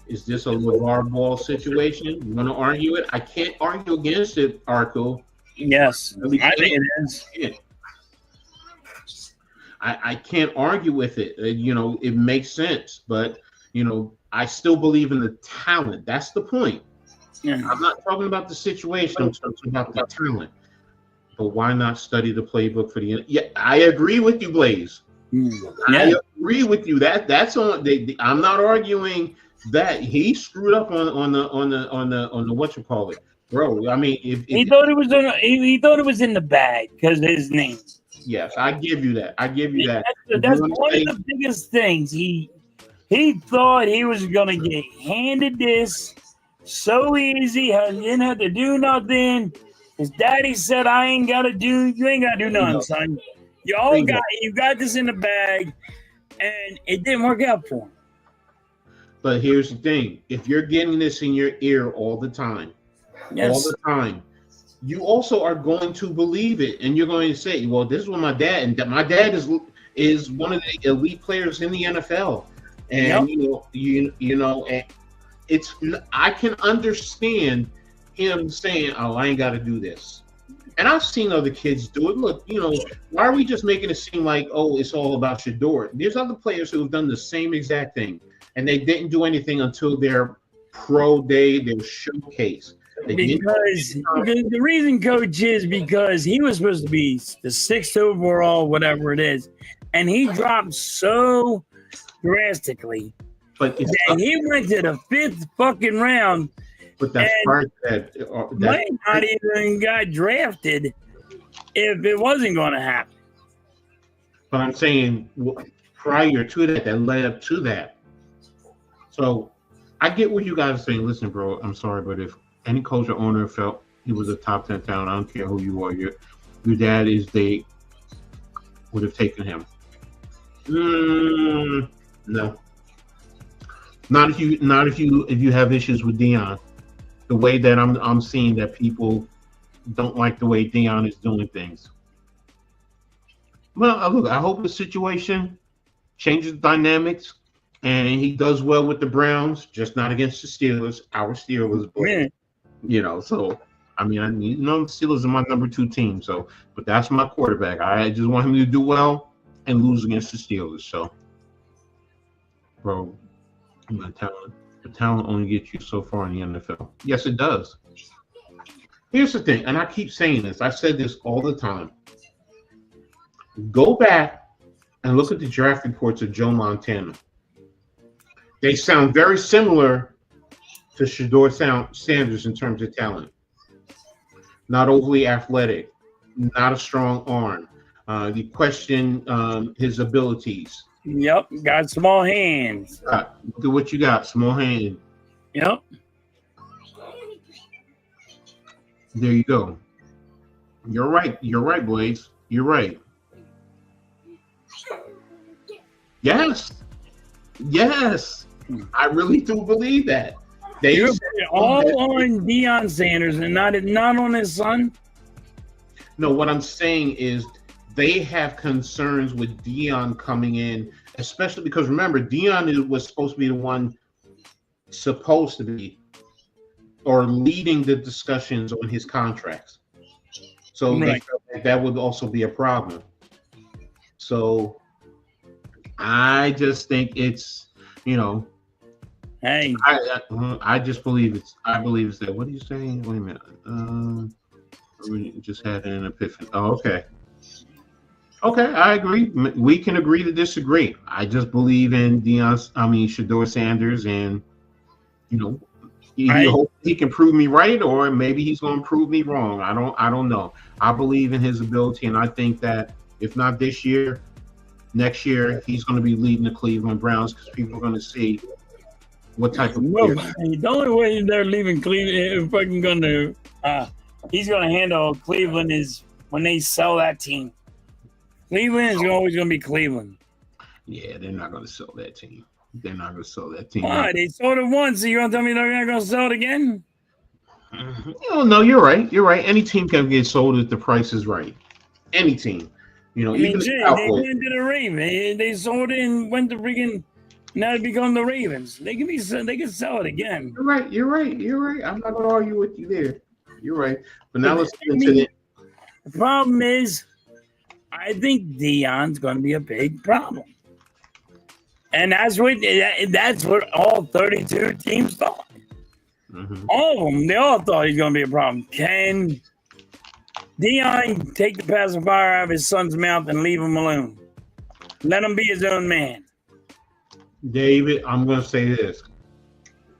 is this a LeVar Ball situation? You want to argue it? I can't argue against it, Arco. Yes, I think it is. I can't argue with it. It makes sense, but I still believe in the talent. That's the point. Yeah. I'm not talking about the situation. I'm talking about the talent. But why not study the playbook for the? Yeah, I agree with you, Blaze. Yeah. I agree with you. That's on. I'm not arguing that he screwed up on the what you call it, bro. I mean, if he thought it was in the bag because of his name. Yes, I give you that. I give you that. That's one of the biggest things. He thought he was gonna get handed this so easy. He didn't have to do nothing. His daddy said, "I ain't gotta do. You ain't gotta do nothing, son. You got this in the bag," and it didn't work out for him. But here's the thing: if you're getting this in your ear all the time, you also are going to believe it, and you're going to say, "Well, this is what my dad and my dad is one of the elite players in the NFL," and and it's I can understand him saying, "Oh, I ain't got to do this." And I've seen other kids do it. Look, why are we just making it seem like, oh, it's all about Shador? There's other players who have done the same exact thing, and they didn't do anything until their pro day, their showcase. Because the reason, Coach, is because he was supposed to be the 6th overall, whatever it is, and he dropped so drastically that he went to the 5th fucking round. But that's part of that. Might not even got drafted if it wasn't going to happen. But I'm saying prior to that led up to that. So I get what you guys are saying. Listen, bro, I'm sorry, but if any coach or owner felt he was a top 10 talent, I don't care who you are. Your dad they would have taken him. No. Not if you have issues with Deion. The way that I'm seeing that people don't like the way Deion is doing things. Well, look, I hope the situation changes the dynamics and he does well with the Browns, just not against the Steelers. Our Steelers, but, so I mean, the Steelers are my number 2 team. So, but that's my quarterback. I just want him to do well and lose against the Steelers. So, bro, my talent. The talent only gets you so far in the NFL. Yes, it does. Here's the thing, and I keep saying this. I said this all the time. Go back and look at the draft reports of Joe Montana. They sound very similar to Shador Sanders in terms of talent. Not overly athletic, not a strong arm. You question his abilities. Yep, got small hands. Look at what you got, small hand. Yep. There you go. You're right, Blaze. You're right. Yes. I really do believe that. You're all on Deion Sanders and not on his son? No, what I'm saying is they have concerns with Deion coming in, especially because remember, Deion was supposed to be the one or leading the discussions on his contracts. So they felt like that would also be a problem. So I just think it's, hey, I just believe I believe it's that. What are you saying? Wait a minute. We just had an epiphany. Oh, okay. Okay, I agree. We can agree to disagree. I just believe in Shador Sanders, and hope he can prove me right, or maybe he's going to prove me wrong. I don't know. I believe in his ability, and I think that if not this year, next year he's going to be leading the Cleveland Browns because people are going to see what type of player. The only way they're leaving Cleveland, he's going to handle Cleveland is when they sell that team. Cleveland is always going to be Cleveland. Yeah, they're not going to sell that team. Why? They sold it once. So you're going to tell me they're not going to sell it again? No, you're right. Any team can get sold if the price is right. Any team. They went to the Ravens. They sold it and went to freaking. Now it become the Ravens. They can sell it again. You're right. I'm not going to argue with you there. You're right. But now let's get into it. The problem is, I think Dion's going to be a big problem. And that's what all 32 teams thought. Mm-hmm. All of them, they all thought he's going to be a problem. Can Dion take the pacifier out of his son's mouth and leave him alone? Let him be his own man. David, I'm going to say this.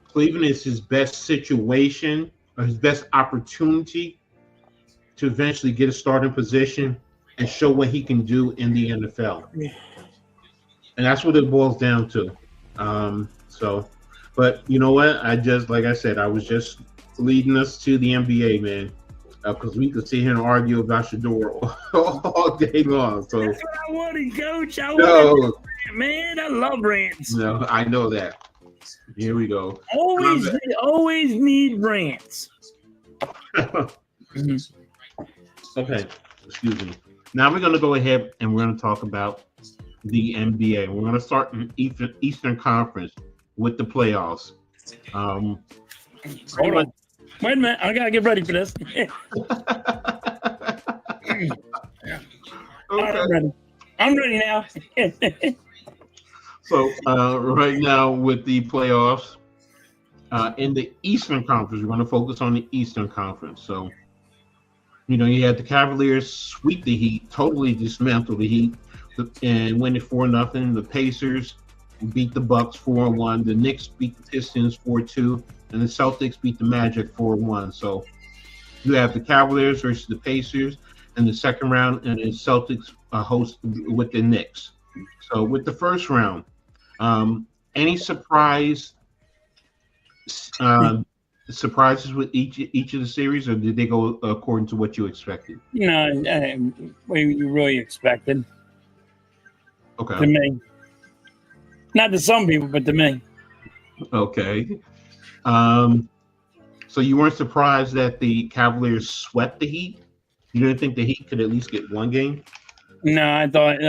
Cleveland is his best situation or his best opportunity to eventually get a starting position and show what he can do in the NFL. And that's what it boils down to. But you know what? Like I said, I was just leading us to the NBA, man, because we could sit here and argue about Shador all day long. So that's what I wanted, Coach. Wanted man. I love rants. No, I know that. Here we go. Always need rants. Okay, excuse me. Now we're going to go ahead and we're going to talk about the NBA. We're going to start in Eastern Conference with the playoffs. Hold on. Wait a minute. I got to get ready for this. Okay. I'm ready now. So right now with the playoffs in the Eastern Conference, we're going to focus on the Eastern Conference. So, you had the Cavaliers sweep the Heat, totally dismantle the Heat, and win it 4-0. The Pacers beat the Bucks 4-1. The Knicks beat the Pistons 4-2, and the Celtics beat the Magic 4-1. So you have the Cavaliers versus the Pacers in the second round, and the Celtics host with the Knicks. So with the first round, any surprises with each of the series, or did they go according to what you expected? What you really expected. Okay. To me. Not to some people, but to me. Okay. So you weren't surprised that the Cavaliers swept the Heat? You didn't think the Heat could at least get one game? No, I thought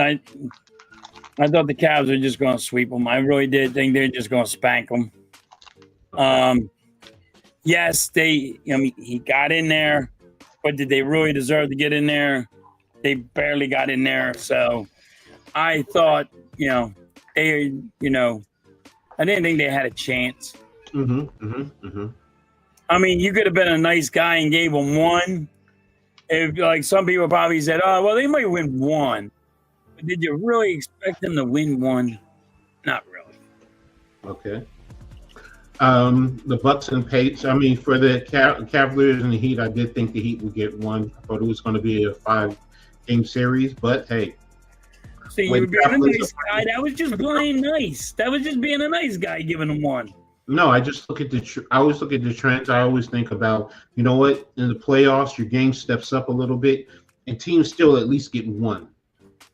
the Cavs were just going to sweep them. I really did think they were just going to spank them. Yes, he got in there, but did they really deserve to get in there? They barely got in there. So I thought, I didn't think they had a chance. I mean, you could have been a nice guy and gave them one. If like some people probably said, oh, well, they might win one. But did you really expect them to win one? Not really. Okay. The Bucks and Pacers. I mean, for the Cavaliers and the Heat, I did think the Heat would get one. I thought it was going to be a 5-game series, but hey. See, you were being a nice guy. That was just plain nice. That was just being a nice guy giving them one. No, I just look at I always look at the trends. I always think about, you know what, in the playoffs, your game steps up a little bit, and teams still at least get one.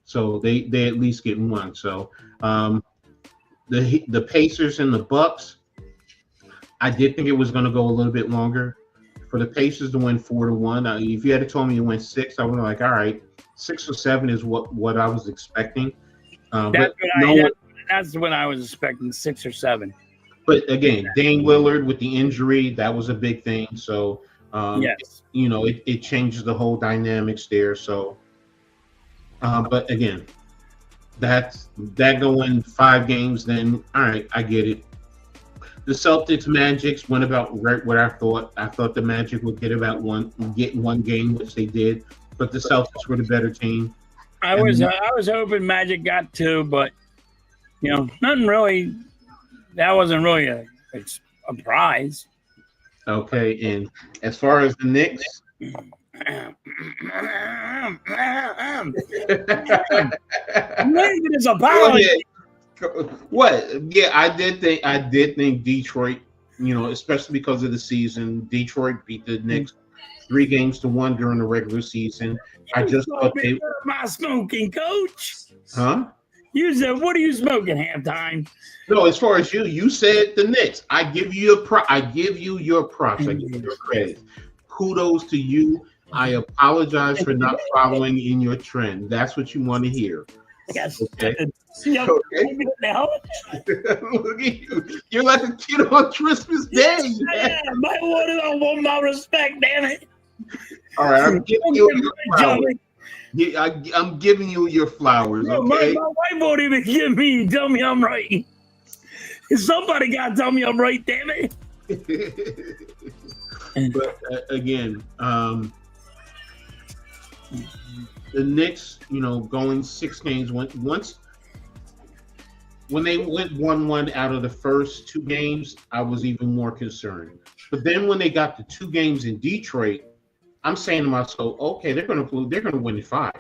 So they at least get one. So the Pacers and the Bucks, I did think it was going to go a little bit longer. For the Pacers to win 4-1, if you had told me to win 6, I would have like, all right, 6 or 7 is what I was expecting. That's what I was expecting, 6 or 7. But again, Dame Lillard with the injury, that was a big thing. So, yes. It changes the whole dynamics there. So, but again, that going 5 games, then all right, I get it. The Celtics Magics went about right what I thought. I thought the Magic would get one game, which they did, but the Celtics were the better team. I was hoping Magic got 2, but nothing really. That wasn't really a prize. Okay, and as far as the Knicks, I'm waiting for this apology. What? Yeah, I did think Detroit, especially because of the season, Detroit beat the Knicks 3-1 during the regular season. I just thought they my smoking, Coach. Huh? You said, "What are you smoking?" Halftime. No, as far as you said the Knicks. I give you your props. I give you your credit. Kudos to you. I apologize for not following in your trend. That's what you want to hear. Yes. Okay. Okay. Look at you. You're like a kid on Christmas Day. Yeah, I want my respect, damn it. All right, I'm giving you your flowers. Yeah, I'm giving you your flowers, No, okay? my wife won't even give me. Tell me I'm right. Somebody got to tell me I'm right. Damn it. But again, the Knicks, going 6 games when they went 1-1 out of the first 2 games, I was even more concerned. But then when they got the 2 games in Detroit, I'm saying to myself, okay, they're going to win in 5.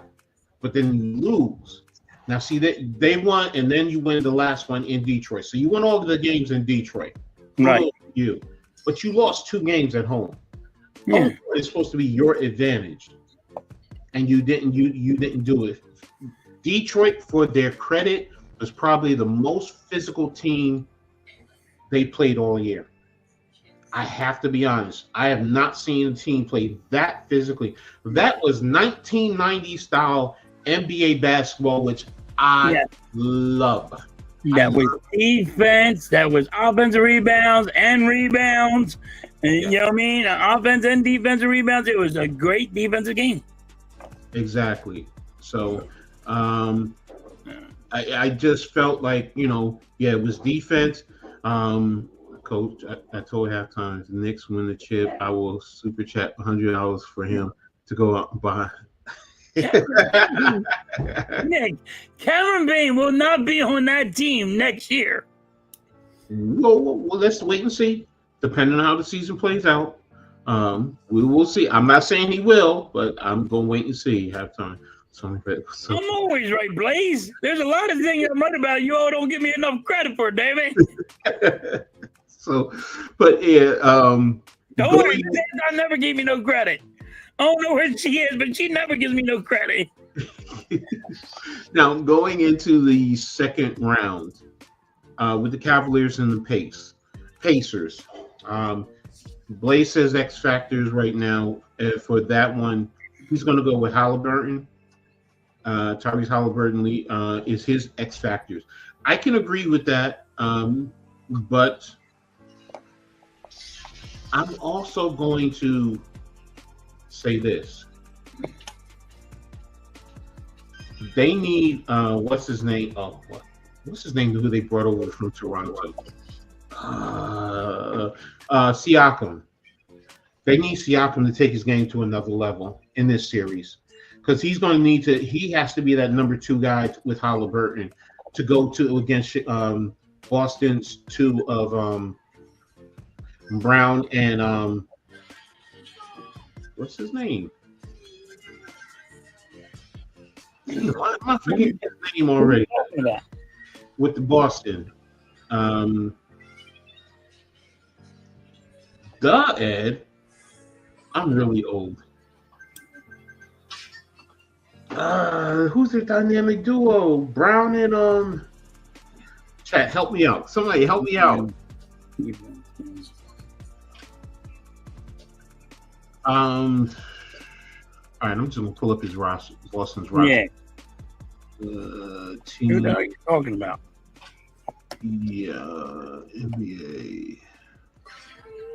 But then you lose. Now, see, they won, and then you win the last one in Detroit. So you won all the games in Detroit. Right. You. But you lost 2 games at home. Yeah. Home court is supposed to be your advantage. And you didn't do it. Detroit, for their credit, was probably the most physical team they played all year. I have to be honest. I have not seen a team play that physically. That was 1990 style NBA basketball, which I love. That was defense. That was offensive rebounds and rebounds. And, you know what I mean? Offense and defensive rebounds. It was a great defensive game. Exactly. So I just felt like, it was defense. Coach, I told halftime, if the Knicks win the chip, I will super chat $100 for him to go out and buy. Nick, Cameron Payne will not be on that team next year. Well, let's wait and see. Depending on how the season plays out, we will see. I'm not saying he will, but I'm going to wait and see halftime. I'm always right, Blaze. There's a lot of things I'm right about. You all don't give me enough credit for, damn it. So, but yeah, don't worry, I never gave me no credit. I don't know where she is, but she never gives me no credit. Now, going into the second round with the Cavaliers and the Pacers. Blaze says X factors right now. For that one, he's going to go with Halliburton. Tyrese Halliburton is his X factors. I can agree with that, but I'm also going to say this. They need what's his name? What's his name? Who they brought over from Toronto? Siakam. They need Siakam to take his game to another level in this series, because he's going to need to. He has to be that number 2 guy with Halliburton to go to against Boston's 2 of Brown and what's his name? I forget his name already. With the Boston. Edd. I'm really old. Who's the dynamic duo? Brown and chat, help me out. Somebody help me out. All right, I'm just gonna pull up his roster, Boston's roster. Yeah. Team. Who the hell are you talking about? Yeah, NBA.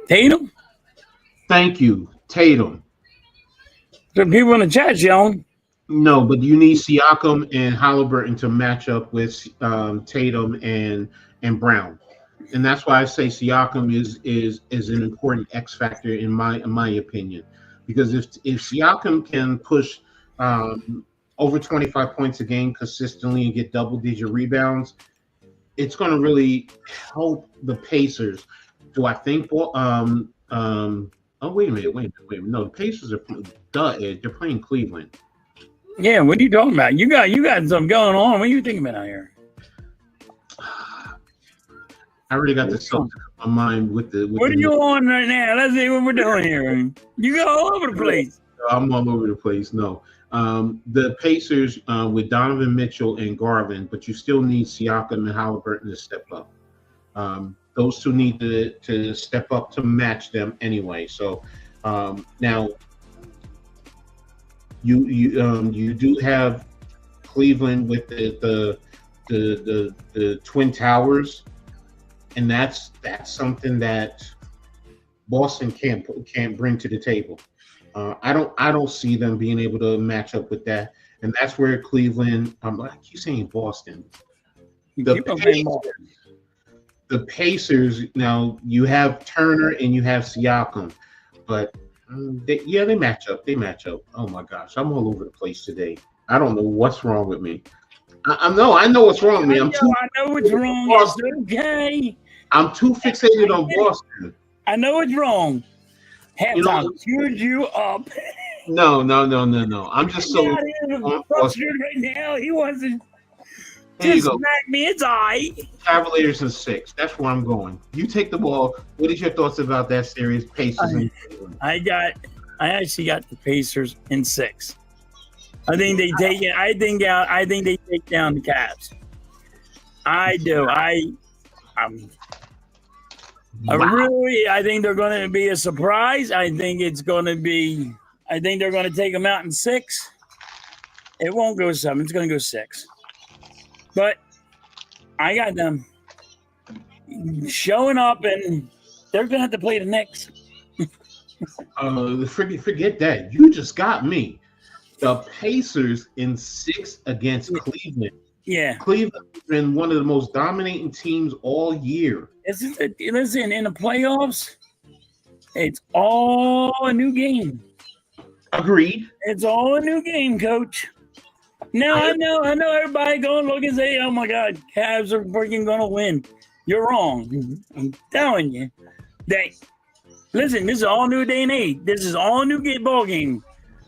Tatum? Thank you, Tatum. There are people in the chat, Sean. No, but you need Siakam and Halliburton to match up with Tatum and Brown, and that's why I say Siakam is an important X factor in my opinion, because if Siakam can push over 25 points a game consistently and get double-digit rebounds, it's going to really help the Pacers. Do I think? Oh, wait a minute. No, the Pacers are they're playing Cleveland. Yeah, what are you talking about? You got something going on. What are you thinking about out here? I already got the Celtics on my mind with the. What are you on right now? Let's see what we're doing here. You go all over the place. I'm all over the place. No, the Pacers with Donovan Mitchell and Garland, but you still need Siakam and Halliburton to step up. Those two need to step up to match them anyway. So now you do have Cleveland with the Twin Towers, and that's something that Boston can't bring to the table. I don't see them being able to match up with that. and that's where Cleveland. I keep saying Boston. The Pacers. Now you have Turner and you have Siakam, but they match up. They match up. Oh my gosh, I'm all over the place today. I don't know what's wrong with me. I know what's wrong with me. I know what's wrong. It's okay. I'm too fixated on Boston. I know it's wrong. Halftime cheered you up. No. I'm just so frustrated right now. He wants to just smack me. It's all right. Cavaliers in 6. That's where I'm going. You take the ball. What is your thoughts about that series? Pacers. I actually got the Pacers in 6. I think they take it. I think they take down the Cavs. I do. I think they're going to be a surprise. I think they're going to take them out in 6. It won't go 7. It's going to go 6. But I got them showing up, and they're going to have to play the Knicks. Forget that. You just got me. The Pacers in 6 against Cleveland. Yeah. Cleveland has been one of the most dominating teams all year. Listen, in the playoffs, it's all a new game. Agreed. It's all a new game, Coach. Now I know everybody going to look and say, "Oh my God, Cavs are freaking going to win." You're wrong. I'm telling you. Listen, this is all new day and age. This is all new ball game.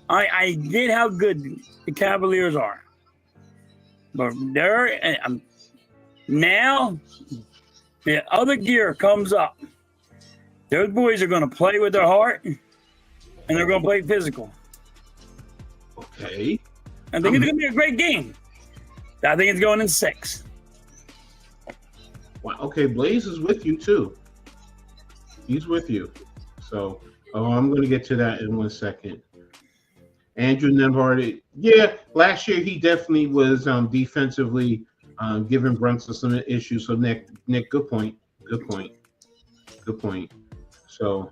I get how good the Cavaliers are, but now the other gear comes up. Those boys are going to play with their heart, and they're going to play physical. Okay. I think it's going to be a great game. I think it's going in 6. Wow. Okay, Blaze is with you too. He's with you. So I'm going to get to that in 1 second. Andrew Nembhard, last year he definitely was defensively giving Brunson some issues. So Nick, good point. So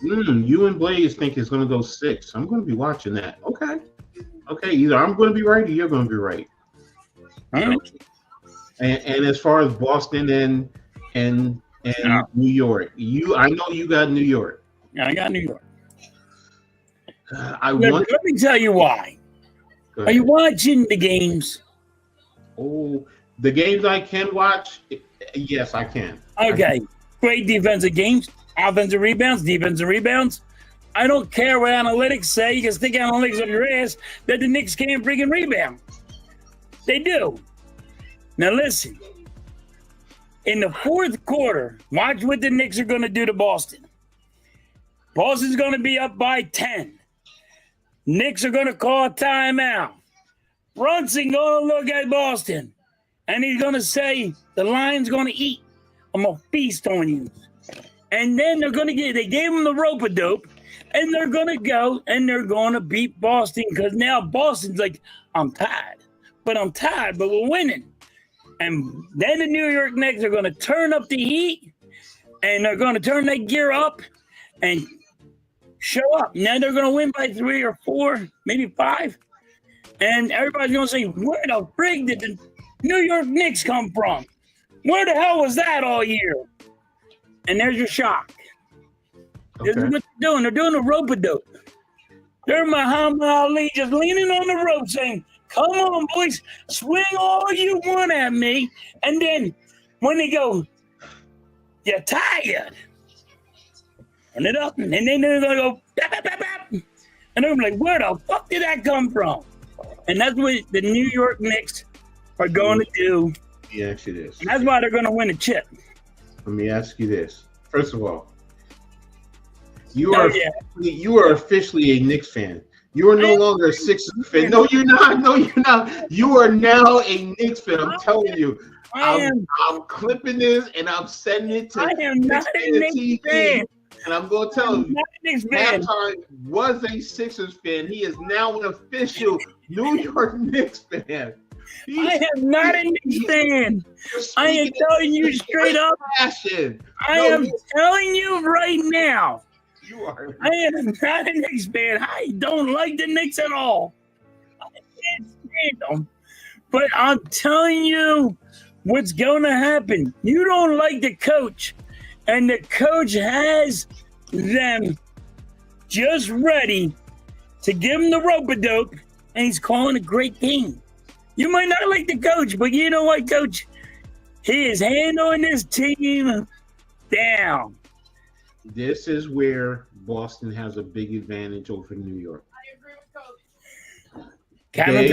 you and Blaze think it's going to go 6. I'm going to be watching that. Okay. Either I'm going to be right or you're going to be right. Right. And as far as Boston and New York, I know you got New York. Yeah, I got New York. Let me tell you why. Are you watching the games? Oh, the games I can watch? Yes, I can. Okay. Great defensive games, offensive rebounds, defensive rebounds. I don't care what analytics say. You can stick analytics up your ass that the Knicks can't freaking rebound. They do. Now listen. In the 4th quarter, watch what the Knicks are going to do to Boston. Boston's going to be up by 10. Knicks are going to call a timeout. Brunson going to look at Boston, and he's going to say, the Lions going to eat. I'm going to feast on you. And then they gave him the rope-a-dope, and they're going to go, and they're going to beat Boston, because now Boston's like, I'm tired, but we're winning. And then the New York Knicks are going to turn up the heat, and they're going to turn that gear up and show up. Now they're going to win by 3 or 4, maybe 5. And everybody's going to say, where the frig did the New York Knicks come from? Where the hell was that all year? And there's your shock. Okay. This is what they're doing. They're doing a rope-a-dope. They're Muhammad Ali just leaning on the rope saying, come on, boys, swing all you want at me. And then when they go, you're tired. Turn it up. And then they're going to go, bap, bap, bap, bap. And they're like, where the fuck did that come from? And that's what the New York Knicks are going to do. Let me ask you this. And that's why they're going to win a chip. Let me ask you this. First of all, you are officially a Knicks fan. You are no longer a Sixers fan. No, you're not. No, you're not. You are now a Knicks fan. I'm telling you. I'm clipping this and I'm sending it to I am not a Knicks fan. And I'm going to tell you, Halftime was a Sixers fan. He is now an official New York Knicks fan. I am not a Knicks fan. I am telling you straight up. I am telling you right now. You are. I am not a Knicks fan. I don't like the Knicks at all. handle. But I'm telling you what's going to happen. You don't like the coach, and the coach has them just ready to give him the rope-a-dope, and he's calling a great game. You might not like the coach, but you know what, Coach? He is handling this team down. This is where Boston has a big advantage over New York. I agree with Coach. Cameron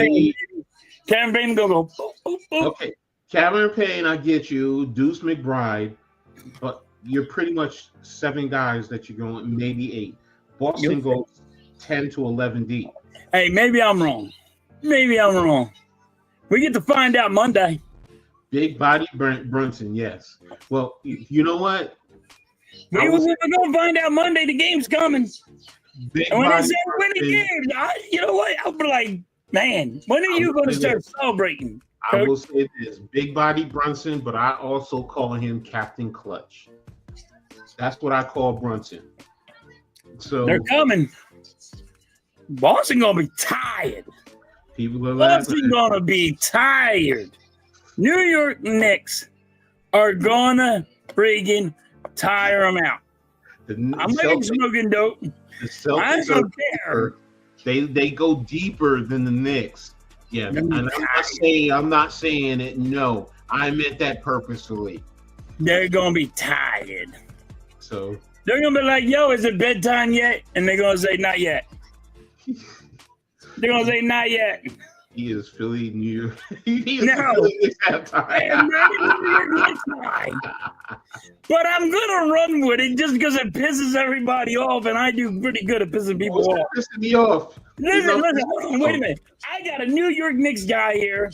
Payne gonna go. Boop, boop, boop. Okay, Cameron Payne, I get you. Deuce McBride, but you're pretty much 7 guys that you're going, maybe 8. Boston goes 10 to 11 deep. Hey, maybe I'm wrong. We get to find out Monday. Big body Brunson, yes. Well, you know what? We're going to find out Monday. The game's coming. And when I say win the game, you know what? I'll be like, man, when are you going to start celebrating? I will say this, big body Brunson, but I also call him Captain Clutch. That's what I call Brunson. So they're coming. Boston going to be tired. People are Boston going to be tired. New York Knicks are going to friggin' tire them out. I'm not smoking dope. The Celtics I don't care. They go deeper than the Knicks. Yeah, and I'm not saying it. No, I meant that purposefully. They're gonna be tired. So they're gonna be like, "Yo, is it bedtime yet?" And they're gonna say, "Not yet." They're gonna say, "Not yet." He is Philly, New York. But I'm gonna run with it just because it pisses everybody off, and I do pretty good at pissing people off. Pissing me off. Listen, wait a minute. I got a New York Knicks guy here,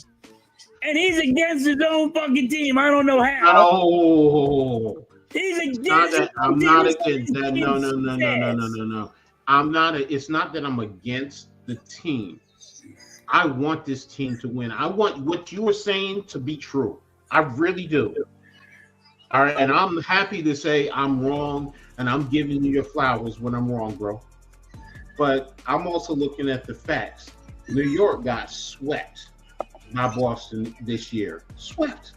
and he's against his own fucking team. I don't know how. Oh, he's against. I'm not against that. No. I'm not. It's not that I'm against the team. I want this team to win. I want what you were saying to be true. I really do. All right, and I'm happy to say I'm wrong, and I'm giving you your flowers when I'm wrong, bro. But I'm also looking at the facts. New York got swept by Boston this year. Swept.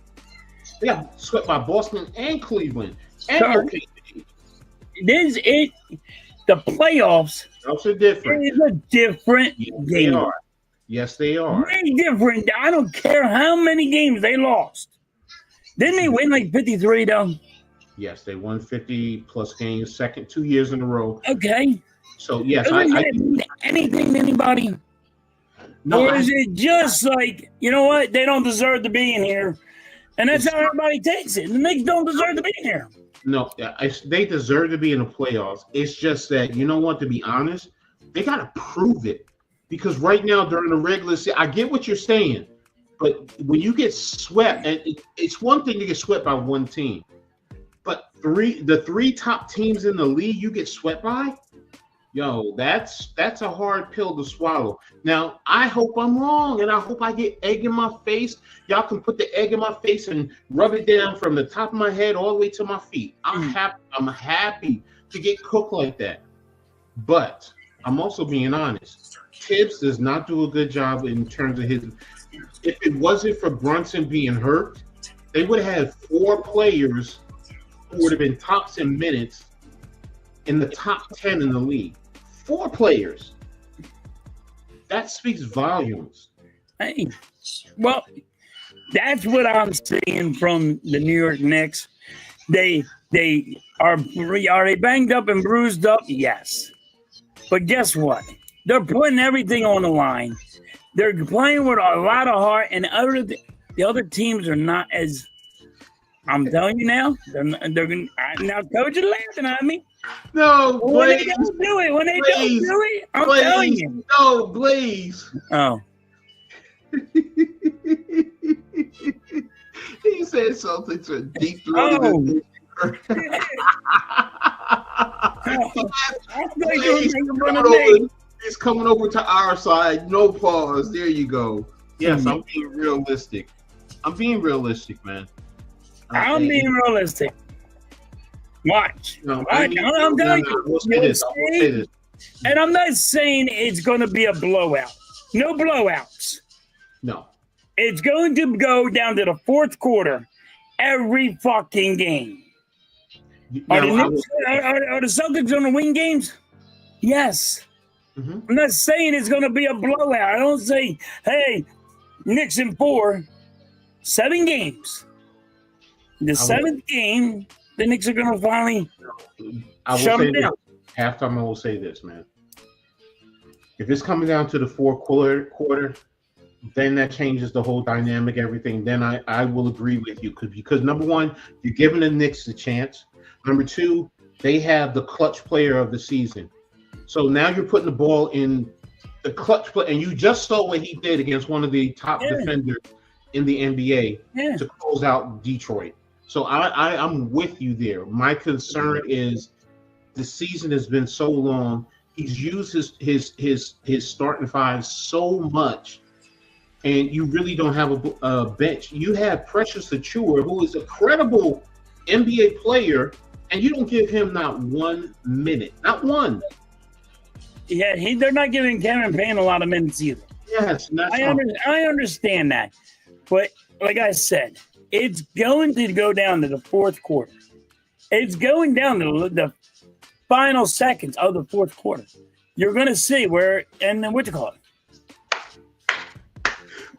They got swept by Boston and Cleveland and OKC. The playoffs. Those are different. It's a different game. They are. Yes, they are. Way different. I don't care how many games they lost. Didn't they win like 53 though? Yes, they won 50 plus games, 2 years in a row. Okay. So yes, doesn't that mean anything to anybody? No, or is it just like, you know what? They don't deserve to be in here, and that's how everybody takes it. The Knicks don't deserve to be in here. No, they deserve to be in the playoffs. It's just that, you know what? To be honest, they got to prove it. Because right now during the regular season, I get what you're saying, but when you get swept, and it's one thing to get swept by one team, but the 3 top teams in the league you get swept by, yo, that's a hard pill to swallow. Now, I hope I'm wrong, and I hope I get egg in my face. Y'all can put the egg in my face and rub it down from the top of my head all the way to my feet. I'm happy to get cooked like that, but I'm also being honest. Tibbs does not do a good job in terms of his. If it wasn't for Brunson being hurt, they would have had 4 players who would have been tops in minutes in the top 10 in the league. 4 players. That speaks volumes. Hey, well, that's what I'm seeing from the New York Knicks. They are they banged up and bruised up? Yes. But guess what? They're putting everything on the line. They're playing with a lot of heart, and the other teams are not as. I'm telling you now, they're going. Now, Coach is laughing at me. No, when they don't do it, I'm telling you. No, Blaze. Oh. He said something to deep throat. He's coming over to our side. No pause. There you go. Yes, I'm being realistic. I'm being realistic, man. I'm being realistic. Watch. No, I'm telling you. I will say this. And I'm not saying it's going to be a blowout. No blowouts. No. It's going to go down to the fourth quarter every fucking game. Are the Celtics going to win games? Yes. Mm-hmm. I'm not saying it's going to be a blowout. I don't say, hey, Knicks in 4, 7 games. The seventh game, the Knicks are going to finally shut them down. Halftime, I will say this, man. If it's coming down to the fourth quarter, then that changes the whole dynamic, everything. Then I will agree with you because number one, you're giving the Knicks a chance. Number two, they have the clutch player of the season. So now you're putting the ball in the clutch play, and you just saw what he did against one of the top defenders in the NBA to close out Detroit. So I'm with you there. My concern is the season has been so long. He's used his starting five so much, and you really don't have a bench. You have Precious Achiuwa, who is a credible NBA player, and you don't give him not 1 minute, not one. Yeah, they're not giving Cameron Payne a lot of minutes either. Yes, I understand that, but like I said, it's going to go down to the fourth quarter. It's going down to the final seconds of the fourth quarter. You're going to see where, and then what you call it?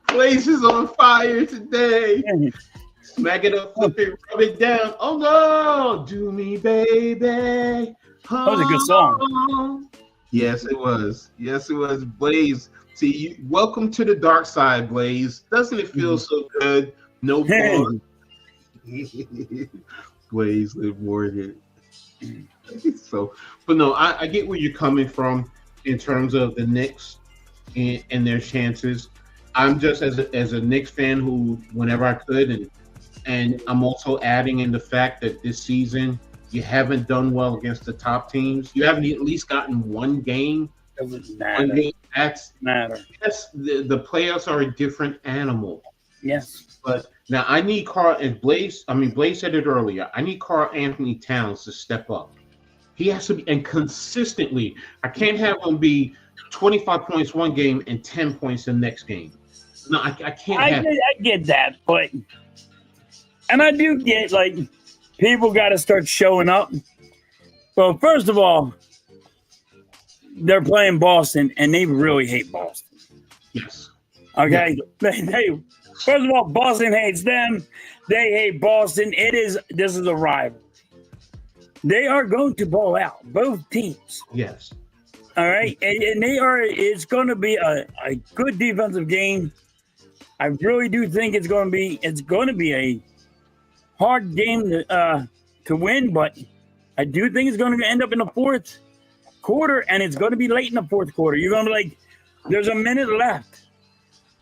Place is on fire today. Smack it up, flip it, rub it down. Oh no, do me, baby. That was a good song. Yes, it was. Yes, it was. Blaze, see, welcome to the dark side, Blaze. Doesn't it feel so good? No fun. Blaze, live Morgan. So, but no, I get where you're coming from in terms of the Knicks and their chances. I'm just as a Knicks fan who, whenever I could, and I'm also adding in the fact that this season you haven't done well against the top teams. You haven't at least gotten one game. Doesn't matter. One game. That's the playoffs are a different animal. Yes. But now I need Blaze said it earlier. I need Karl Anthony Towns to step up. He has to be, and consistently. I can't have him be 25 points one game and 10 points the next game. No, I can't. I get that, and I do get like people got to start showing up. Well, first of all, they're playing Boston, and they really hate Boston. Yes. Okay. Yeah. First of all, Boston hates them. They hate Boston. This is a rival. They are going to ball out, both teams. Yes. All right. And it's going to be a good defensive game. I really do think it's going to be a hard game to win, but I do think it's going to end up in the fourth quarter, and it's going to be late in the fourth quarter. You're going to be like, there's a minute left.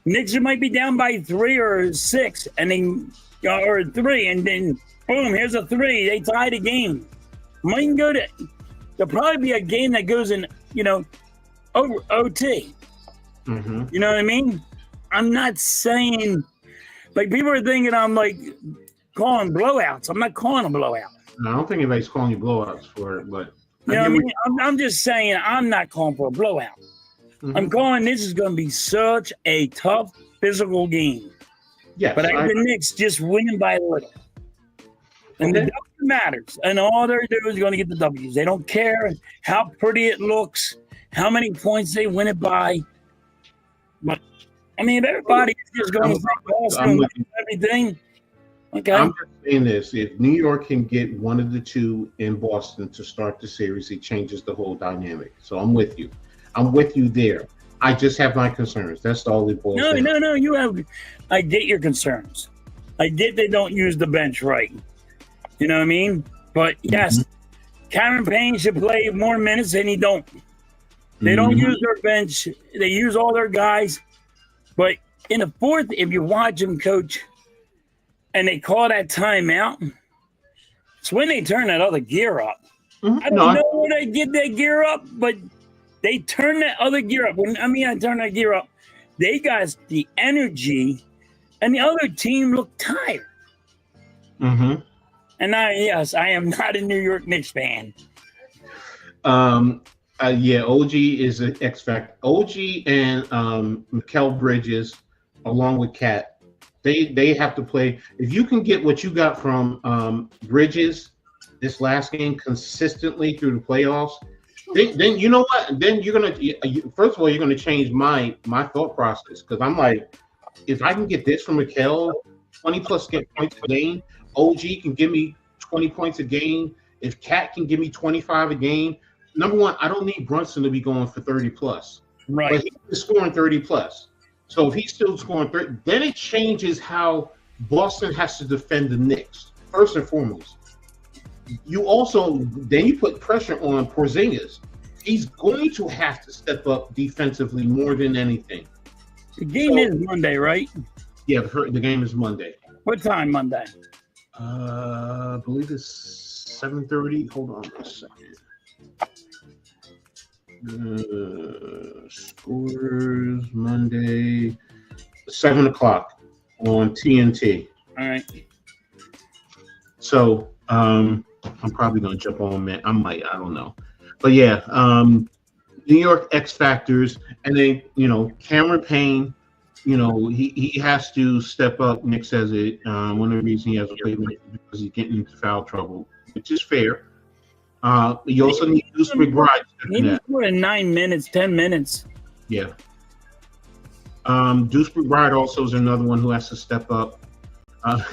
Knicks might be down by 3 or 6, and then or 3, and then boom, here's a 3. They tie the game. Might go to. There'll probably be a game that goes in, over OT. Mm-hmm. You know what I mean? I'm not saying like people are thinking I'm like calling blowouts. I'm not calling a blowout. No, I don't think anybody's calling you blowouts for it, but you know what I mean? I'm just saying I'm not calling for a blowout. Mm-hmm. I'm calling this is going to be such a tough physical game. Yes, but I think the Knicks just winning by a little. And the W matters. And all they're doing is going to get the W's. They don't care how pretty it looks, how many points they win it by. But, I mean, everybody is just going to say Boston wins everything. Okay. I'm just saying this. If New York can get one of the two in Boston to start the series, it changes the whole dynamic. So I'm with you. I'm with you there. I just have my concerns. That's all it boils down. No. You have. I get your concerns. I get they don't use the bench right. You know what I mean? But yes, Cameron Payne should play more minutes than he don't. They don't use their bench. They use all their guys. But in the fourth, if you watch them coach, and they call that timeout, it's when they turn that other gear up. I don't know where they get that gear up, but they turn that other gear up. I turn that gear up. They got the energy, and the other team looked tired. Mm-hmm. And I am not a New York Knicks fan. OG is an X factor. OG and Mikal Bridges along with Cat, they have to play. If you can get what you got from Bridges this last game consistently through the playoffs, then you know what? Then you're gonna first of all you're gonna change my thought process because I'm like, if I can get this from Raquel, 20 plus points a game, OG can give me 20 points a game. If Cat can give me 25 a game, number one, I don't need Brunson to be going for 30 plus. Right. But he's scoring 30 plus. So if he's still scoring 30, then it changes how Boston has to defend the Knicks, first and foremost. You also, then you put pressure on Porzingis. He's going to have to step up defensively more than anything. The game is Monday, right? Yeah, the game is Monday. What time Monday? I believe it's 7:30. Hold on a second. Scores Monday, 7:00 on TNT. All right. So I'm probably gonna jump on, man. I don't know, but yeah, New York X Factors, and then Cameron Payne. He has to step up. Nick says it. One of the reasons he hasn't played because he's getting into foul trouble, which is fair. You also need Deuce McBride. Maybe in 9 minutes, 10 minutes. Yeah. Deuce McBride also is another one who has to step up.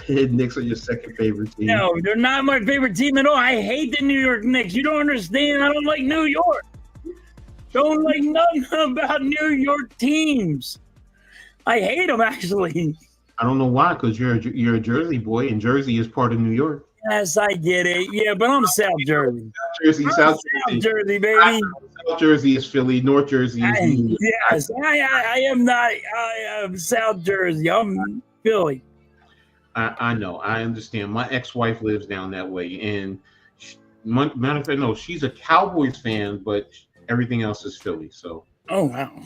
Knicks are your second favorite team. No, they're not my favorite team at all. I hate the New York Knicks. You don't understand. I don't like New York. Don't like nothing about New York teams. I hate them, actually. I don't know why, because you're a Jersey boy, and Jersey is part of New York. Yes, I get it. Yeah, but I'm South Jersey. South Jersey, baby. South Jersey is Philly. North Jersey is New York. Yes, I am not. I am South Jersey. I'm Philly. I know. I understand. My ex-wife lives down that way, and matter of fact, no, she's a Cowboys fan, but everything else is Philly. So. Oh wow.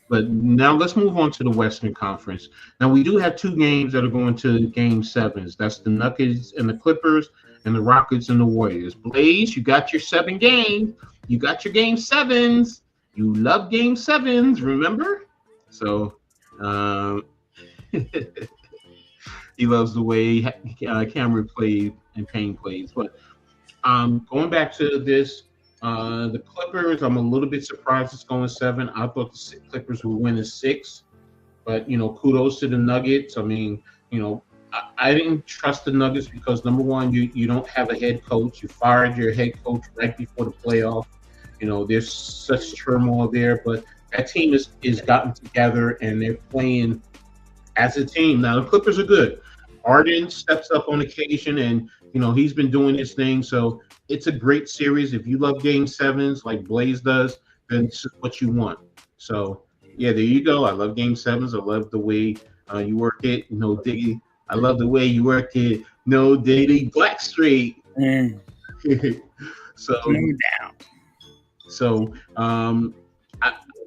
But now let's move on to the Western Conference. Now we do have two games that are going to Game 7s. That's the Nuggets and the Clippers, and the Rockets and the Warriors. Blaze, you got your 7 games. You got your Game 7s. You love Game 7s, remember? So he loves the way Cameron played and Payne plays. But going back to this. The Clippers, I'm a little bit surprised it's going 7. I thought the Clippers would win in 6, but kudos to the Nuggets. I mean, I didn't trust the Nuggets because number one, you don't have a head coach. You fired your head coach right before the playoff. There's such turmoil there, but that team is gotten together and they're playing as a team. Now the Clippers are good. Harden steps up on occasion, and he's been doing his thing. So it's a great series. If you love Game 7s like Blaze does, then this is what you want. So yeah, there you go. I love Game 7s. I love the way you work it. No Diggy. I love the way you work it. No Diggy. Blackstreet. So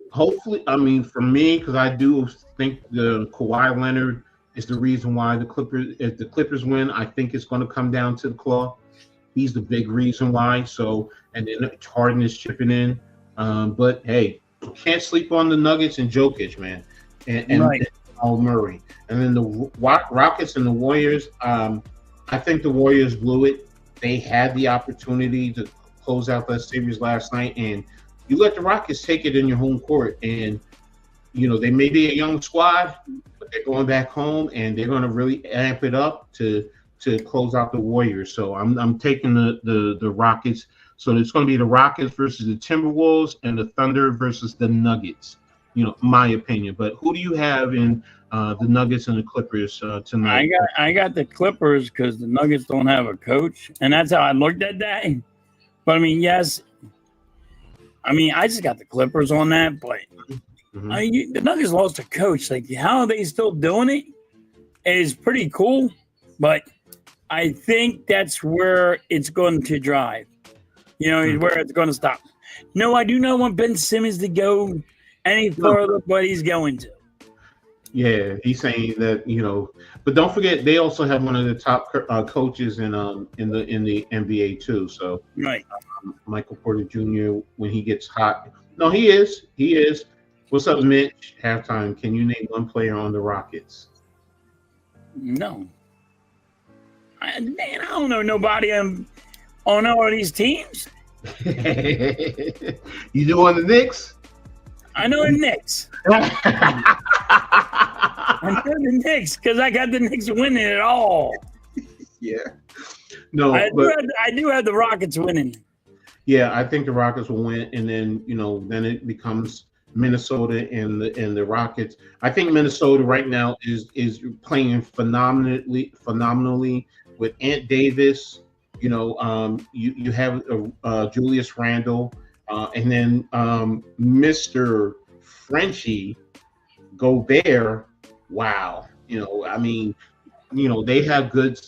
hopefully, for me, because I do think the Kawhi Leonard is the reason why if the Clippers win, I think it's going to come down to the claw. He's the big reason why. So, and then Harden is chipping in. But hey, can't sleep on the Nuggets and Jokic, man, and right. Murray. And then the Rockets and the Warriors. I think the Warriors blew it. They had the opportunity to close out that series last night, and you let the Rockets take it in your home court. And they may be a young squad, but they're going back home, and they're going to really amp it up to close out the Warriors. So I'm taking the Rockets. So it's going to be the Rockets versus the Timberwolves and the Thunder versus the Nuggets, my opinion. But who do you have in the Nuggets and the Clippers tonight? I got the Clippers because the Nuggets don't have a coach, and that's how I looked at that. But yes. I just got the Clippers on that, but the Nuggets lost a coach. Like, how are they still doing it? Is pretty cool, but I think that's where it's going to drive. Where it's going to stop. No, I do not want Ben Simmons to go any further, but he's going to. Yeah, he's saying that but don't forget they also have one of the top coaches in the NBA too. So right, Michael Porter Jr. when he gets hot. No, he is, What's up, Mitch? Halftime. Can you name one player on the Rockets? No. Man, I don't know nobody on all these teams. You do on the Knicks? I know the Knicks. I know the Knicks because I got the Knicks winning it all. Yeah. No, I do have the Rockets winning. Yeah, I think the Rockets will win, and then then it becomes Minnesota and the Rockets. I think Minnesota right now is playing phenomenally with Ant Davis. You have Julius Randle, and then Mr. Frenchie Gobert. Wow, I mean, they have good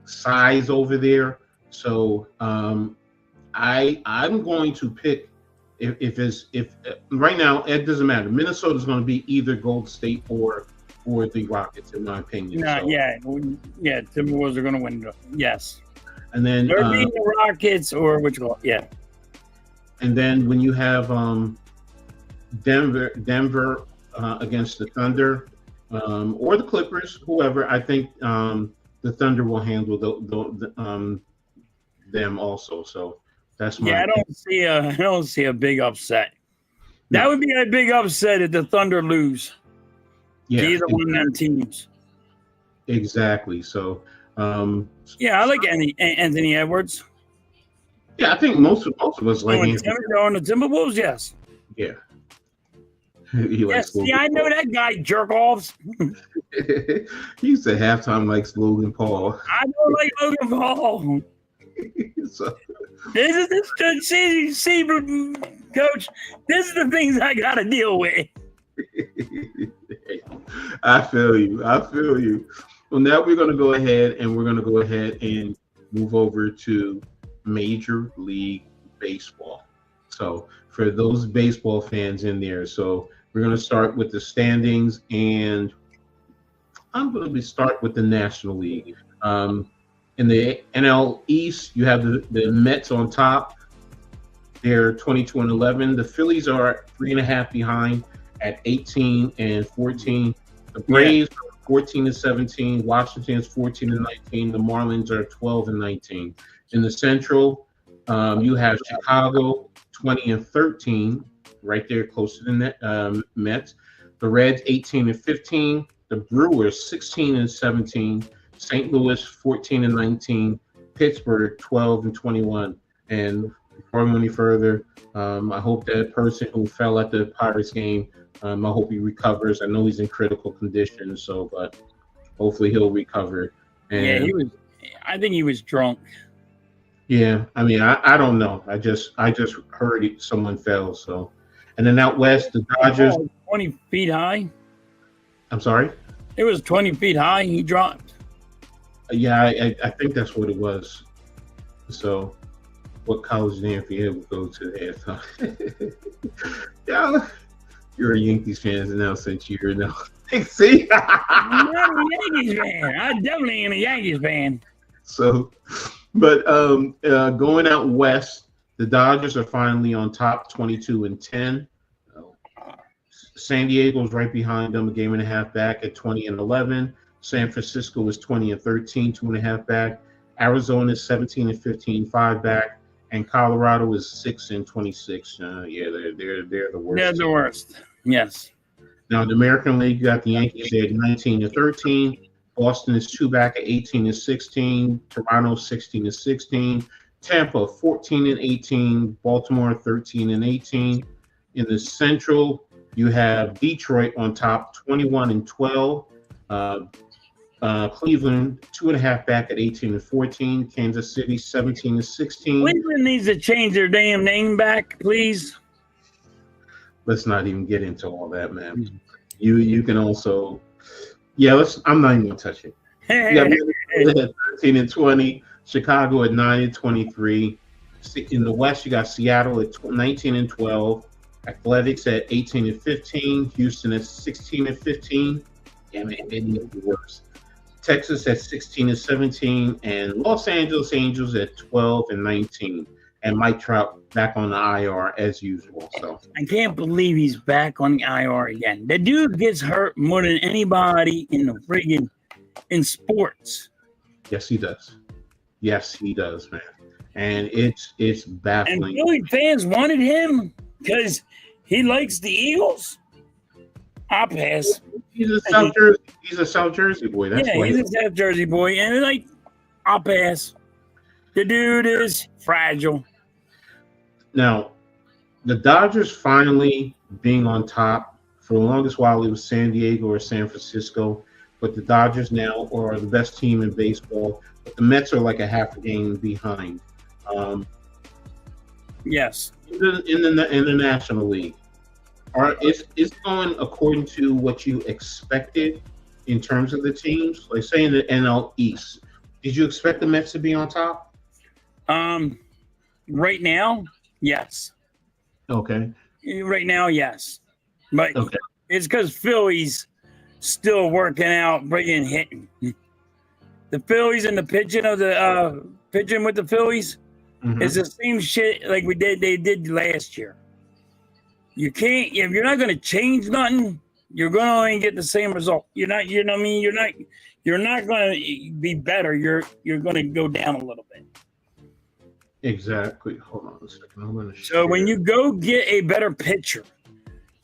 size over there. So I'm going to pick if right now it doesn't matter. Minnesota's going to be either Golden State or the Rockets, in my opinion. Yeah. Timberwolves are going to win. Yes. And then they're beating the Rockets or which one? Yeah. And then when you have Denver against the Thunder or the Clippers, whoever, I think the Thunder will handle them also. So that's my. Yeah, I don't see a big upset. No. That would be a big upset if the Thunder lose. Yeah, either one of them teams. Exactly. So. Yeah, I like Anthony Edwards. Yeah, I think most of us like on the Timberwolves. Yes. Yeah. Yes. See, I know that guy jerk offs. He said halftime likes Logan Paul. I don't like Logan Paul. So. See, Coach. This is the things I got to deal with. I feel you. Well, now we're going to go ahead and move over to Major League Baseball. So for those baseball fans in there, so we're going to start with the standings, and I'm going to start with the National League. In the NL East, you have the Mets on top. They're 22-11. The Phillies are 3.5 behind at 18-14. The Braves are 14-17. Washington is 14-19. The Marlins are 12-19. In the Central, you have Chicago 20-13, right there close to the Mets. The Reds 18-15. The Brewers 16-17. St. Louis 14-19. Pittsburgh 12-21. And before I go any further, I hope that person who fell at the Pirates game, I hope he recovers. I know he's in critical condition, but hopefully he'll recover. And I think he was drunk. Yeah, I mean, I don't know. I just heard someone fell. So, and then out west, the Dodgers 20 feet high. I'm sorry. It was 20 feet high. He dropped. Yeah, I think that's what it was. So, what college did Anthony would go to halftime? Yeah, you're a Yankees fan now since you're now. See, I'm not a Yankees fan. I definitely ain't a Yankees fan. So, but going out west, the Dodgers are finally on top, 22-10. San Diego's right behind them, a game and a half back at 20-11. San Francisco is 20-13, 2.5 back. Arizona is 17-15, 5 back, and Colorado is 6-26. They're the worst. They're the worst. Yes. Now the American League, you got the Yankees at 19-13. Boston is 2 back at 18-16. Toronto 16-16. Tampa 14-18. Baltimore 13-18. In the Central, you have Detroit on top, 21-12. Cleveland 2.5 back at 18-14. Kansas City 17-16. Cleveland needs to change their damn name back, please. Let's not even get into all that, man. You can also, I'm not even gonna touch it. You got 13-20. Chicago at 9-23. In the West, you got Seattle at 19-12. Athletics at 18-15. Houston at 16-15. Yeah, man, they need to be worse. Texas at 16-17, and Los Angeles Angels at 12-19. And Mike Trout back on the IR as usual. So I can't believe he's back on the IR again. The dude gets hurt more than anybody in the friggin' in sports. yes, he does. Yes, he does, man. And it's And baffling. Philly fans wanted him because he likes the Eagles. I'll pass. He's a South Jersey. He's a South Jersey boy. That's Yeah, why. he's a South Jersey boy, and like, I'll pass. The dude is fragile. Now, the Dodgers finally being on top. For the longest while, it was San Diego or San Francisco, but the Dodgers now are the best team in baseball. But the Mets are like a half a game behind. Yes. In the National League, is going according to what you expected in terms of the teams? Like say in the NL East, did you expect the Mets to be on top? Right now, yes. Okay. Right now, yes. But Okay. it's because Philly's still working out, bringing hitting. The Phillies and the pitching of the pitching with the Phillies is the same shit like they did last year. You can't if you're not going to change nothing, you're going to only get the same result. You're not, you know what I mean? You're not going to be better. You're going to go down a little bit. Exactly. Hold on a second. I'm going to. So when you go get a better pitcher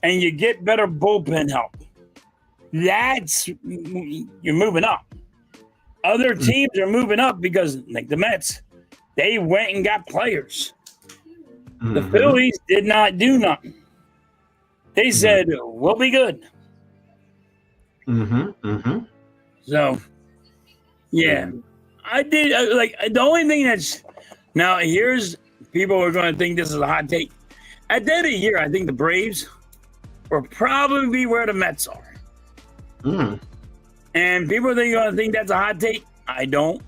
and you get better bullpen help, that's you're moving up. Other teams are moving up because, like the Mets, they went and got players. The Phillies did not do nothing. They said, we'll be good. So, yeah. I did, like, the only thing that's, now here's, people are going to think this is a hot take. At the end of the year, I think the Braves will probably be where the Mets are. And people are going to think that's a hot take. I don't.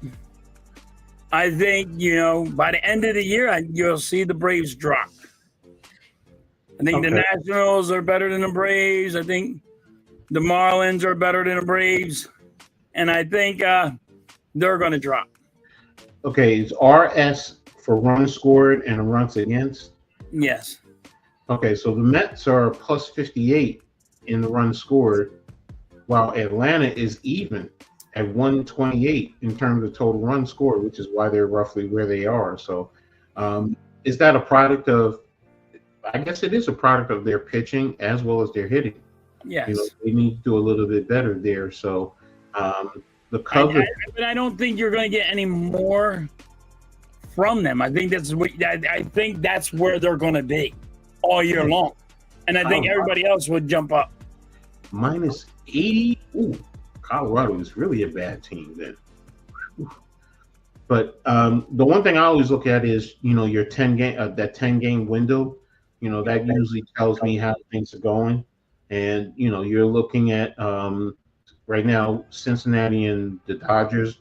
I think, by the end of the year, you'll see the Braves drop. I think the Nationals are better than the Braves. I think the Marlins are better than the Braves. And I think they're going to drop. Okay, it's RS for runs scored and runs against? Yes. Okay, so the Mets are plus 58 in the runs scored, while Atlanta is even at 128 in terms of total runs scored, which is why they're roughly where they are. So is that a product of, I guess it is a product of their pitching as well as their hitting. Yes. They need to do a little bit better there. So the Cubs. But I don't think you're going to get any more from them. I think that's where they're going to be all year long. And I think everybody else would jump up. Minus 80. Ooh, Colorado is really a bad team then. But the one thing I always look at is, your 10-game window. That usually tells me how things are going. And, you're looking at right now, Cincinnati and the Dodgers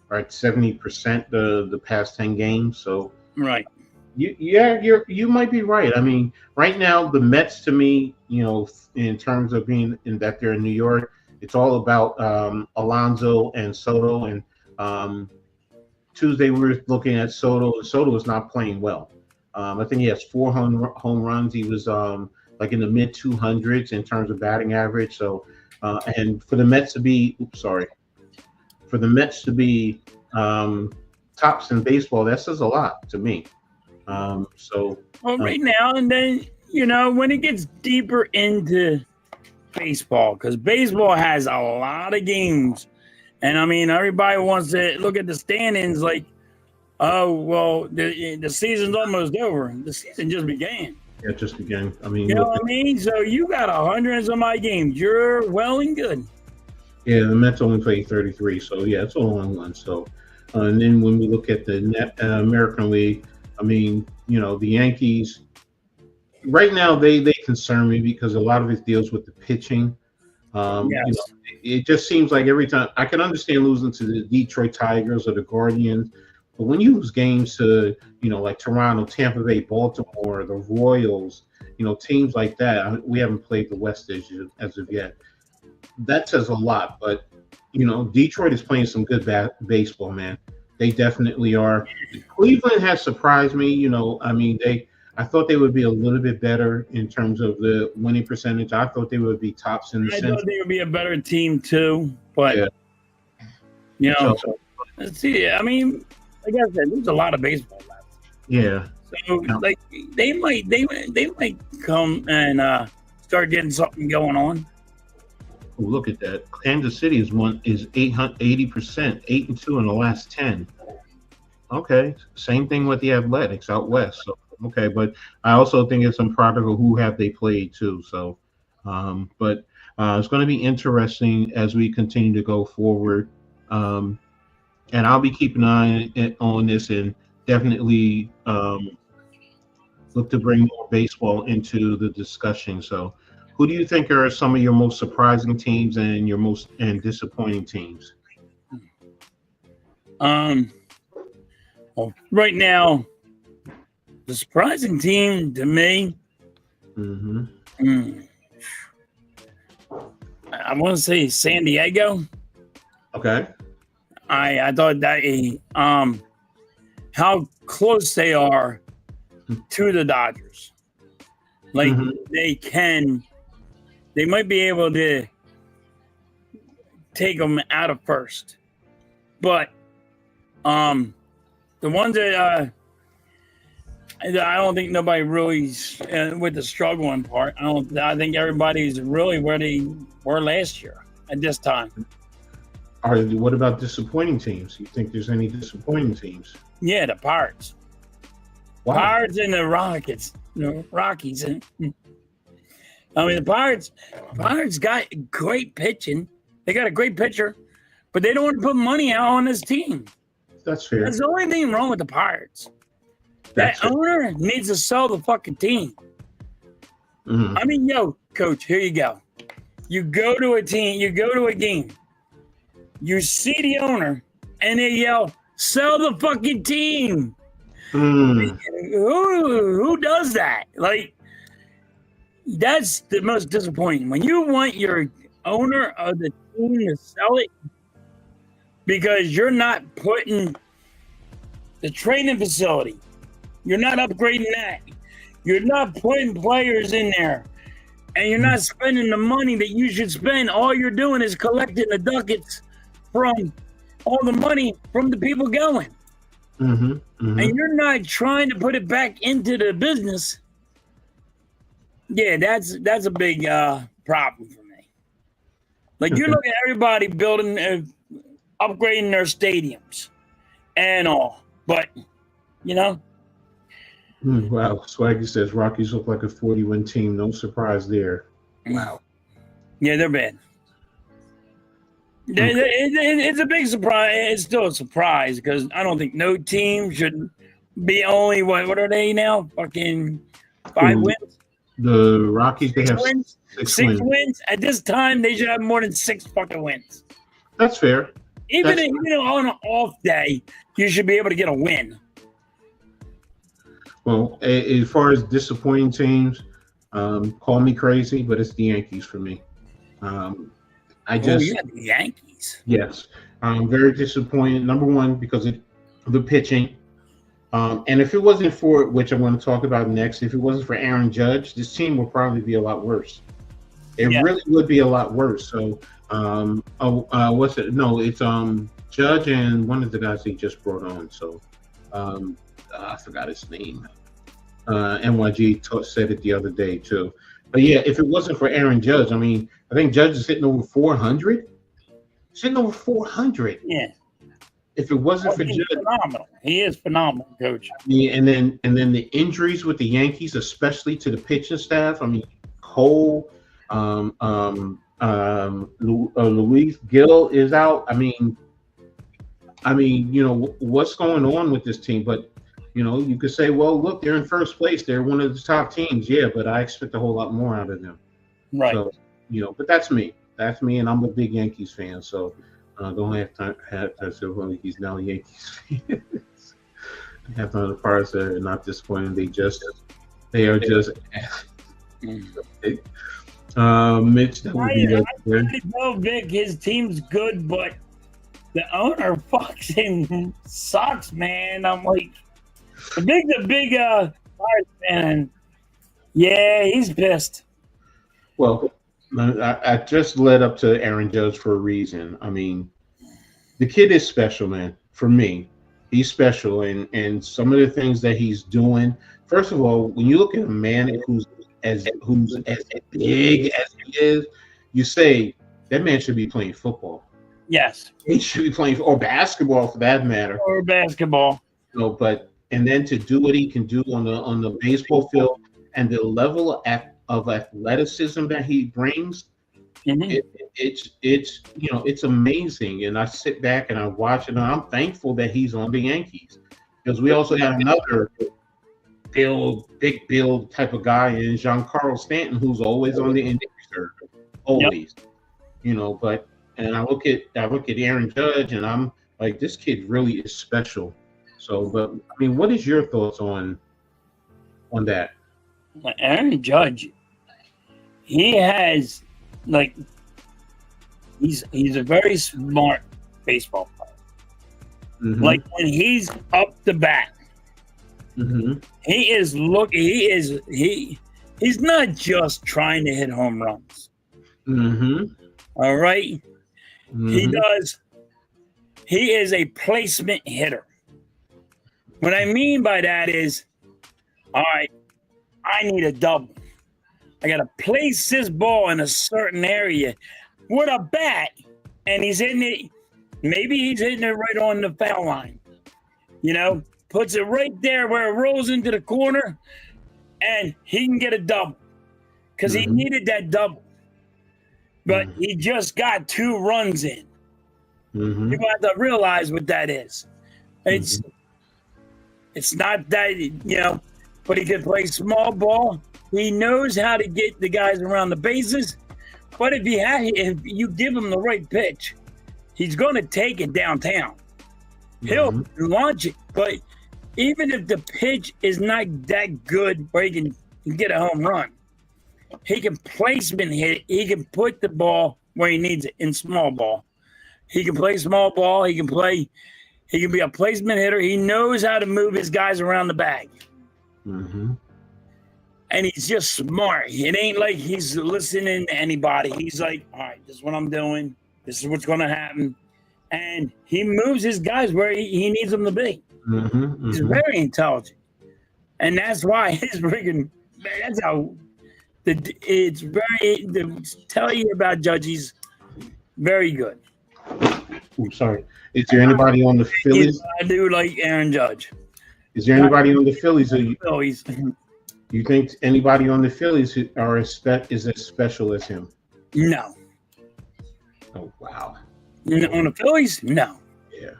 are at 70% the past 10 games. So right. You might be right. I mean, right now the Mets, to me, in terms of being in that they're in New York, it's all about Alonso and Soto. And Tuesday we were looking at Soto. Soto is not playing well. I think he has 4 home runs. He was like in the mid 200s in terms of batting average. So, and for the Mets to be, tops in baseball, that says a lot to me. Right now, and then when it gets deeper into baseball, because baseball has a lot of games, and I mean everybody wants to look at the standings like, oh well, the season's almost over. The season just began. Yeah, it just began. I mean, what I mean? So you got 100 and some odd games. You're well and good. Yeah, the Mets only played 33, so yeah, it's a long one. So, and then when we look at the American League, I mean, the Yankees. Right now, they concern me because a lot of it deals with the pitching. Yes. It just seems like every time I can understand losing to the Detroit Tigers or the Guardians, but when you lose games to like Toronto, Tampa Bay, Baltimore, the Royals, teams like that, we haven't played the West as of yet. That says a lot. But Detroit is playing some good baseball, man. They definitely are. Cleveland has surprised me. I mean, I thought they would be a little bit better in terms of the winning percentage. I thought they would be tops in the I Central. thought they would be a better team too, but Yeah. let's see. I mean, like I said, there's a lot of baseball left. Yeah. So like they might come and start getting something going on. Oh, look at that. Kansas City is 80%, 8-2 in the last 10. Okay. Same thing with the Athletics out west. So okay, but I also think it's some product of who have they played too. So but it's going to be interesting as we continue to go forward. And I'll be keeping an eye on this and definitely look to bring more baseball into the discussion. So who do you think are some of your most surprising teams and your most disappointing teams? Well, right now, the surprising team to me, I want to say San Diego. Okay. I thought that how close they are to the Dodgers. Like they might be able to take them out of first, but the ones that I don't think nobody really with the struggling part. I think everybody's really where they were last year at this time. What about disappointing teams? You think there's any disappointing teams? Yeah, the Pirates. Wow. Pirates and the Rockets. The Rockies. I mean, the Pirates got great pitching. They got a great pitcher, but they don't want to put money out on this team. That's fair. That's the only thing wrong with the Pirates. That owner needs to sell the fucking team. I mean, coach, here you go. You go to a game. You see the owner, and they yell, "Sell the fucking team." Who does that? Like, that's the most disappointing. When you want your owner of the team to sell it because you're not putting the training facility, you're not upgrading that, you're not putting players in there, and you're not spending the money that you should spend. All you're doing is collecting the ducats from all the money from the people going. And you're not trying to put it back into the business. Yeah, that's a big problem for me. Like, you look at everybody building, upgrading their stadiums and all, but Wow. Swaggy says Rockies look like a 40-win team. No surprise there. Wow. Yeah, they're bad. It's a big surprise. It's still a surprise because I don't think no team should be only what are they now? Fucking 5 wins. The Rockies, they have six wins. At this time, they should have more than 6 fucking wins. That's fair. Even on an off day, you should be able to get a win. Well, as far as disappointing teams, call me crazy, but it's the Yankees for me. The Yankees. Yes, I'm very disappointed. Number one, because of the pitching. And if it wasn't for, which I'm going to talk about next, if it wasn't for Aaron Judge, this team would probably be a lot worse. It really would be a lot worse. So, what's it? No, it's Judge and one of the guys he just brought on. So, I forgot his name. NYG said it the other day too. But yeah, if it wasn't for Aaron Judge, I mean, I think Judge is hitting over 400. He's hitting over 400. Yeah. If it wasn't for Judge, phenomenal. He is phenomenal, coach. Yeah, and then the injuries with the Yankees, especially to the pitching staff. I mean, Cole, Luis Gill is out. I mean, what's going on with this team? But you could say, well, look, they're in first place. They're one of the top teams. Yeah, but I expect a whole lot more out of them. Right. So, but that's me. That's me, and I'm a big Yankees fan. So don't have to say he's now a Yankees fan. Half the Pirates are not disappointed. They are just. Mitch, that would be I know Vic, his team's good, but the owner fucking sucks, man. I'm like, the big And yeah, he's pissed. Well, I just led up to Aaron Judge for a reason. I mean, the kid is special, man. For me, he's special, and some of the things that he's doing. First of all, when you look at a man who's as big as he is, you say that man should be playing football. Yes, he should be playing or basketball for that matter. Or basketball. But and then to do what he can do on the baseball field and the level of athleticism that he brings, it's amazing. And I sit back and I watch it, and I'm thankful that he's on the Yankees, because we also have another big build type of guy in Giancarlo Stanton, who's always on the injury reserve, always. But and I look at Aaron Judge, and I'm like, this kid really is special. So, but I mean, what is your thoughts on that? Aaron Judge, he has he's a very smart baseball player. Mm-hmm. Like when he's up the bat, he's not just trying to hit home runs. All right, he is a placement hitter. What I mean by that is, all right, I need a double. I got to place this ball in a certain area with a bat, and he's hitting it. Maybe he's hitting it right on the foul line. Puts it right there where it rolls into the corner, and he can get a double because he needed that double. But he just got 2 runs in. You have to realize what that is. It's not that, but he can play small ball. He knows how to get the guys around the bases. But if you give him the right pitch, he's going to take it downtown. He'll launch it. But even if the pitch is not that good where he can get a home run, he can placement hit it. He can put the ball where he needs it in small ball. He can play small ball. He can be a placement hitter. He knows how to move his guys around the bag. And he's just smart. It ain't like he's listening to anybody. He's like, all right, this is what I'm doing. This is what's going to happen. And he moves his guys where he needs them to be. He's very intelligent. And that's why that's how it's very, to tell you about Judge, he's very good. I'm sorry. Is there anybody on the Phillies? I do like Aaron Judge. Is there anybody on the Phillies? Phillies. You think anybody on the Phillies is as special as him? No. Oh, wow. On the Phillies? No. Yeah.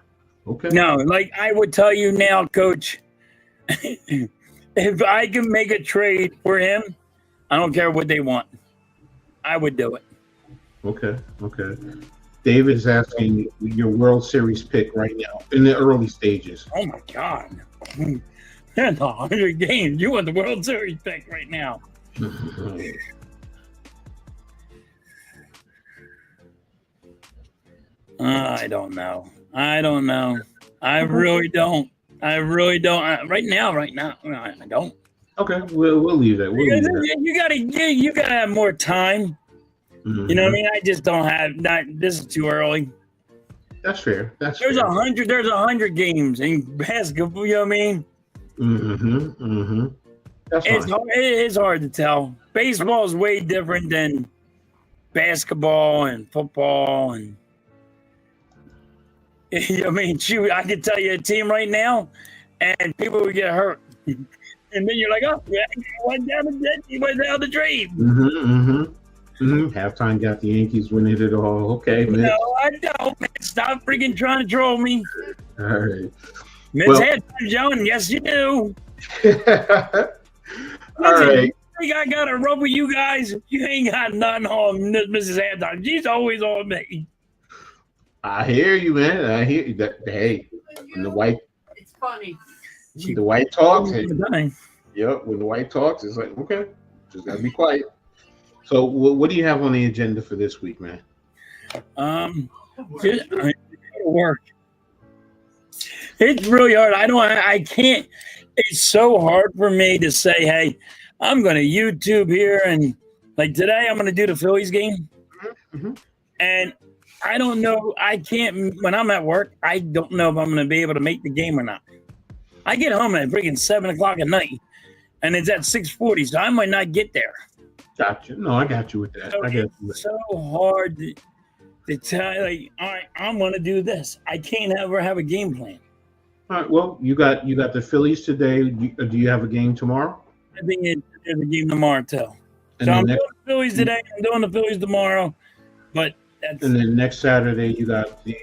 Okay. No, like I would tell you now, Coach, if I can make a trade for him, I don't care what they want. I would do it. Okay. David is asking your World Series pick right now in the early stages. Oh, my God. That's 100 games. You want the World Series pick right now. I don't know. I really don't. Right now, I don't. Okay, we'll leave that. You gotta have more time. You know what I mean? I just don't have. This is too early. That's fair. There's 100 games in basketball. You know what I mean? That's fine. It's hard to tell. Baseball is way different than basketball and football, and I mean, shoot, I can tell you a team right now, and people would get hurt, and then you're like, oh, yeah, he went down the drain. Halftime got the Yankees winning it all. Okay, man. No, I don't. Man. Stop freaking trying to troll me. All right. Miss Halftime, Joan. Yes, you do. All right. I think I got to rub with you guys. You ain't got nothing on Mrs. Halftime. She's always on me. I hear you, man. I hear you. Hey, when the white. It's funny. The white talks. Yep. When the white talks, it's like, okay, just gotta be quiet. So, what do you have on the agenda for this week, man? Just, I go to work. It's really hard. I can't. It's so hard for me to say, hey, I'm going to YouTube here. And like today, I'm going to do the Phillies game. Mm-hmm. And I don't know. I can't, when I'm at work, I don't know if I'm going to be able to make the game or not. I get home at freaking 7 o'clock at night and it's at 6:40. So I might not get there. Gotcha. No, I got you with that. So I got you. it's so hard to tell, like, all right, I'm going to do this. I can't ever have a game plan. All right. Well, you got the Phillies today. Do you have a game tomorrow? I think there's a game tomorrow too. And So I'm then doing the Phillies today. I'm doing the Phillies tomorrow. But that's and then next Saturday you got the.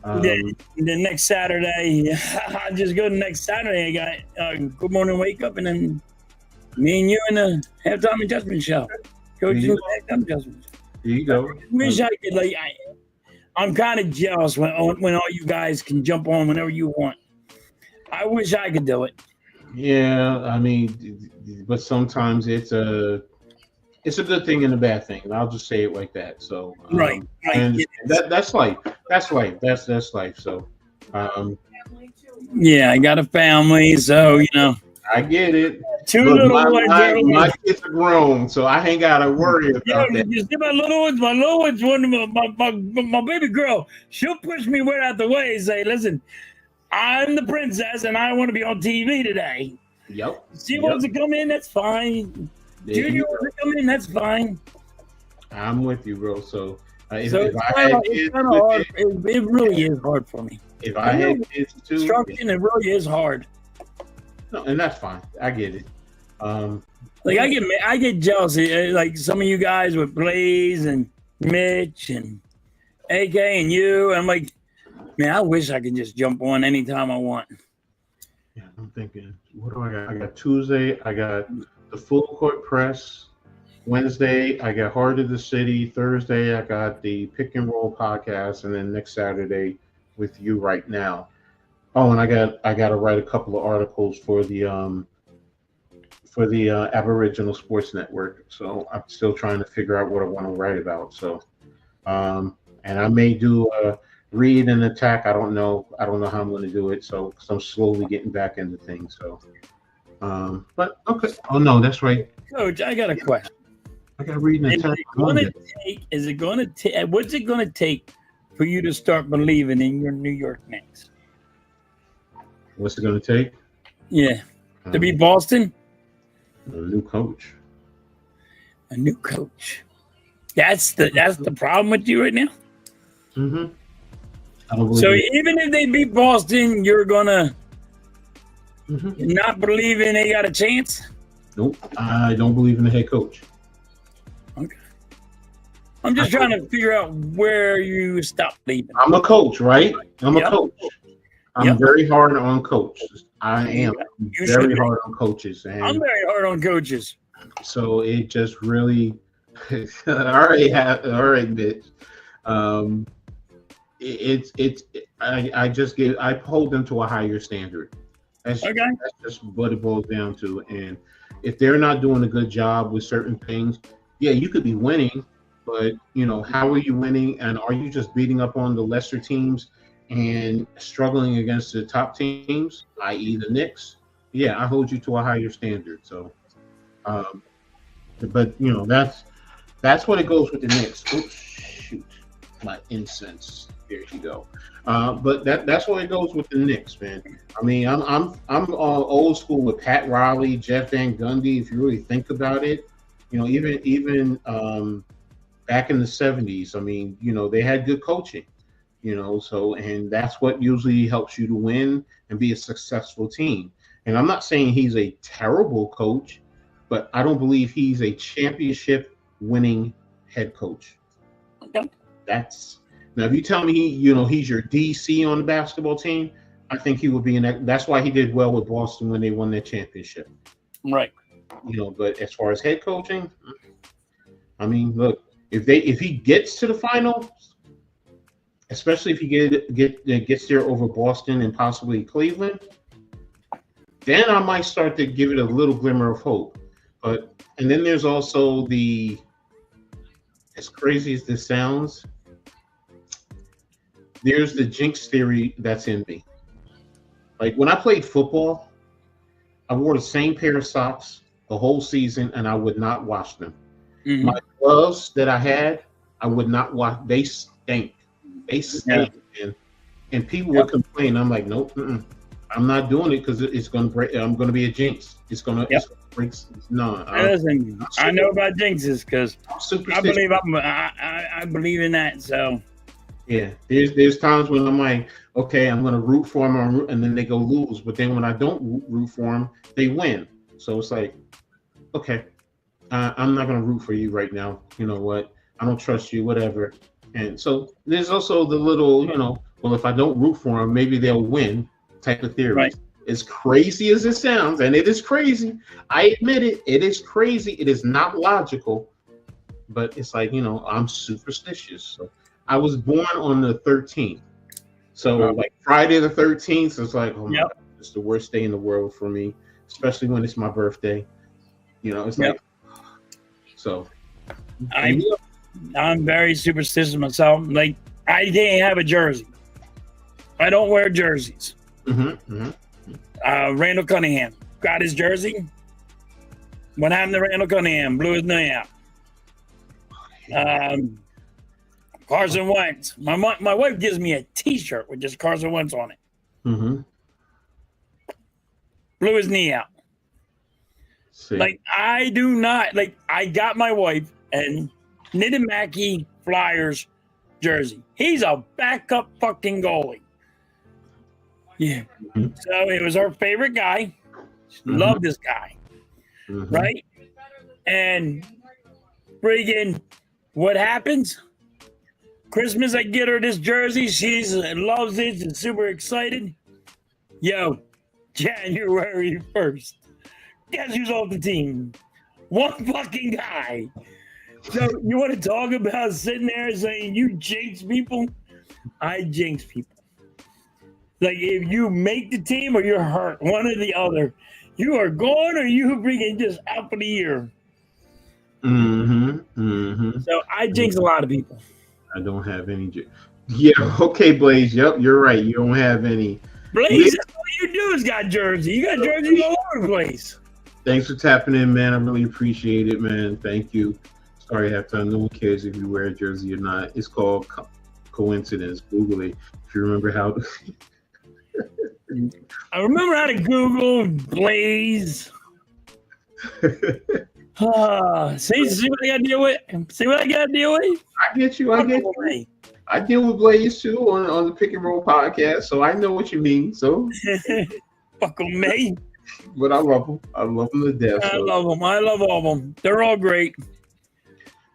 the next Saturday. I just go to next Saturday. I got Good Morning Wake Up, and then me and you in the halftime adjustment show. Coaching the halftime adjustment show. There you go. I wish I could, like, I'm kind of jealous when all you guys can jump on whenever you want. I wish I could do it. Yeah, I mean, but sometimes it's a good thing and a bad thing. And I'll just say it like that. So Right. and that's life. That's life. That's life. So Yeah, I got a family, so I get it. two Look, little boys. my kids are grown, so I ain't gotta worry about that. You see my little ones, my baby girl, she'll push me right out the way and say, listen, I'm the princess and I want to be on TV today. Yep. She wants to come in, that's fine. Junior wants to come in, that's fine. I'm with you, bro. So if It's I had kids, kind of hard. It really is hard for me. if I had kids too, Construction, it really is hard. no, and that's fine. I get it. Like I get jealous. Like some of you guys with Blaze and Mitch and AK and you. I'm like, man, I wish I could just jump on anytime I want. Yeah, I'm thinking, what do I got? I got Tuesday. I got the full court press. Wednesday, I got Heart of the City. Thursday, I got the Pick and Roll podcast, and then next Saturday with you right now. Oh, and I got to write a couple of articles for the Aboriginal Sports Network. So I'm still trying to figure out what I want to write about. So, and I may do a read and attack. I don't know how I'm going to do it. So, because I'm slowly getting back into things. So, but okay. Oh no, that's right. Coach, I got a question. I got to read and attack. What's it going to take for you to start believing in your New York Knicks? What's it going to take? Yeah, to beat Boston. A new coach. A new coach. That's the problem with you right now. Mm-hmm. So even if they beat Boston, you're gonna not believing they got a chance? Nope. I don't believe in the head coach. Okay. I'm just trying to figure out where you stop believing. I'm a coach, right? I'm a coach. I'm very hard on coaches. I am very hard on coaches. And I'm very hard on coaches. So it just really, all right, bitch. I hold them to a higher standard. That's just what it boils down to. And if they're not doing a good job with certain things, yeah, you could be winning, but how are you winning? And are you just beating up on the lesser teams and struggling against the top teams, i.e. the Knicks? Yeah, I hold you to a higher standard. So, but that's what it goes with the Knicks. Oops, shoot, my incense. There you go. But that's what it goes with the Knicks, man. I mean, I'm old school with Pat Riley, Jeff Van Gundy. If you really think about it, even back in the 70s, I mean, they had good coaching. So, and that's what usually helps you to win and be a successful team. And I'm not saying he's a terrible coach, but I don't believe he's a championship winning head coach. Okay. Now, if you tell me he's your DC on the basketball team, I think he would be that's why he did well with Boston when they won their championship. Right. But as far as head coaching, I mean, look, if he gets to the finals, especially if he gets there over Boston and possibly Cleveland, then I might start to give it a little glimmer of hope. And then there's also as crazy as this sounds, there's the jinx theory that's in me. Like when I played football, I wore the same pair of socks the whole season, and I would not wash them. Mm-hmm. My gloves that I had, I would not wash. They stink. They stink, and people would complain. I'm like, nope, I'm not doing it because it's going to break. I'm going to be a jinx. It's going to break. No, listen, I know about jinxes because I believe in that. So yeah, there's times when I'm like, okay, I'm going to root for them, and then they go lose. But then when I don't root for them, they win. So it's like, okay, I'm not going to root for you right now. You know what? I don't trust you, whatever. And so there's also the little, well, if I don't root for them, maybe they'll win type of theory. Right. As crazy as it sounds, and it is crazy, I admit it, it is crazy. It is not logical, but it's like, I'm superstitious. So I was born on the 13th. So like Friday the 13th, it's like, oh my God, it's the worst day in the world for me, especially when it's my birthday. It's like, so. I'm very superstitious myself. Like, I didn't have a jersey. I don't wear jerseys. Randall Cunningham got his jersey. What happened to Randall Cunningham? Blew his knee out. Carson Wentz. My wife gives me a T-shirt with just Carson Wentz on it. Blew his knee out. Like, I do not, like, I got my wife and Nitin Mackey Flyers jersey. He's a backup fucking goalie. Yeah. So it was our favorite guy. Love this guy. Right? And friggin' what happens? Christmas, I get her this jersey. She loves it and super excited. Yo, January 1st. Guess who's off the team? One fucking guy. So you want to talk about sitting there saying you jinx people? I jinx people. Like, if you make the team or you're hurt, one or the other, you are gone or you bringing just out for the year. So I jinx a lot of people. I don't have any. Yeah, okay, Blaze. Yep, you're right. You don't have any. Blaze, that's all you do is got jersey. You got jersey all over the place. Thanks for tapping in, man. I really appreciate it, man. Thank you. Sorry, halftime. No one cares if you wear a jersey or not. It's called coincidence. Google it if you remember how to. I remember how to Google Blaze. See what I got to deal with? See what I got to deal with? I get you. I deal with Blaze too on the Pick and Roll podcast, so I know what you mean. So fuck them, me. But I love them. I love them to death. I love them. I love all of them. They're all great.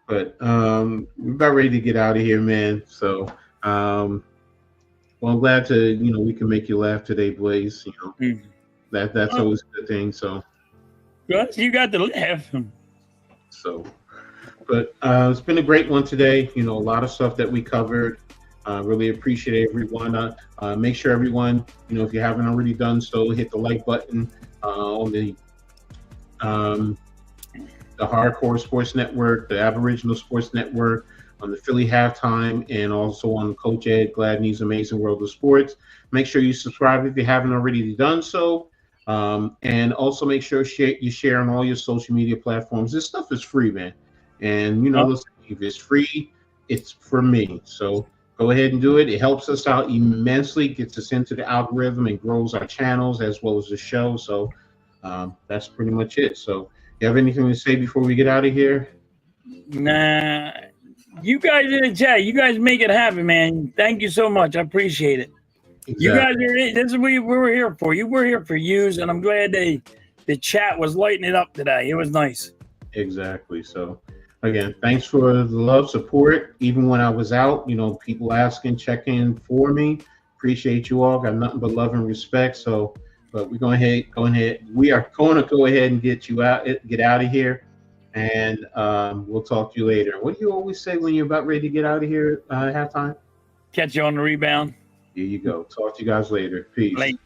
But we're about ready to get out of here, man. So well, I'm glad to we can make you laugh today, Blaze. That's always a good thing. So you got to laugh. So, but it's been a great one today. A lot of stuff that we covered. Really appreciate everyone. Make sure everyone, if you haven't already done so, hit the like button on the Hardcore Sports Network, the Aboriginal Sports Network, on the Philly Halftime, and also on Coach Edd Gladney's Amazing World of Sports. Make sure you subscribe if you haven't already done so. And also make sure you share on all your social media platforms. This stuff is free, man. And, listen, if it's free, it's for me. So go ahead and do it. It helps us out immensely, gets us into the algorithm and grows our channels as well as the show. So that's pretty much it. So you have anything to say before we get out of here? Nah. You guys in the chat, you guys make it happen, man. Thank you so much. I appreciate it. Exactly. You guys are this is what we were here for. You were here for yous, and I'm glad the chat was lighting it up today. It was nice. Exactly. So again, thanks for the love, support. Even when I was out, people asking, checking for me. Appreciate you all. Got nothing but love and respect. So, but we're going ahead. We are going to go ahead and get out of here. And we'll talk to you later. What do you always say when you're about ready to get out of here at halftime? Catch you on the rebound. Here you go. Talk to you guys later. Peace.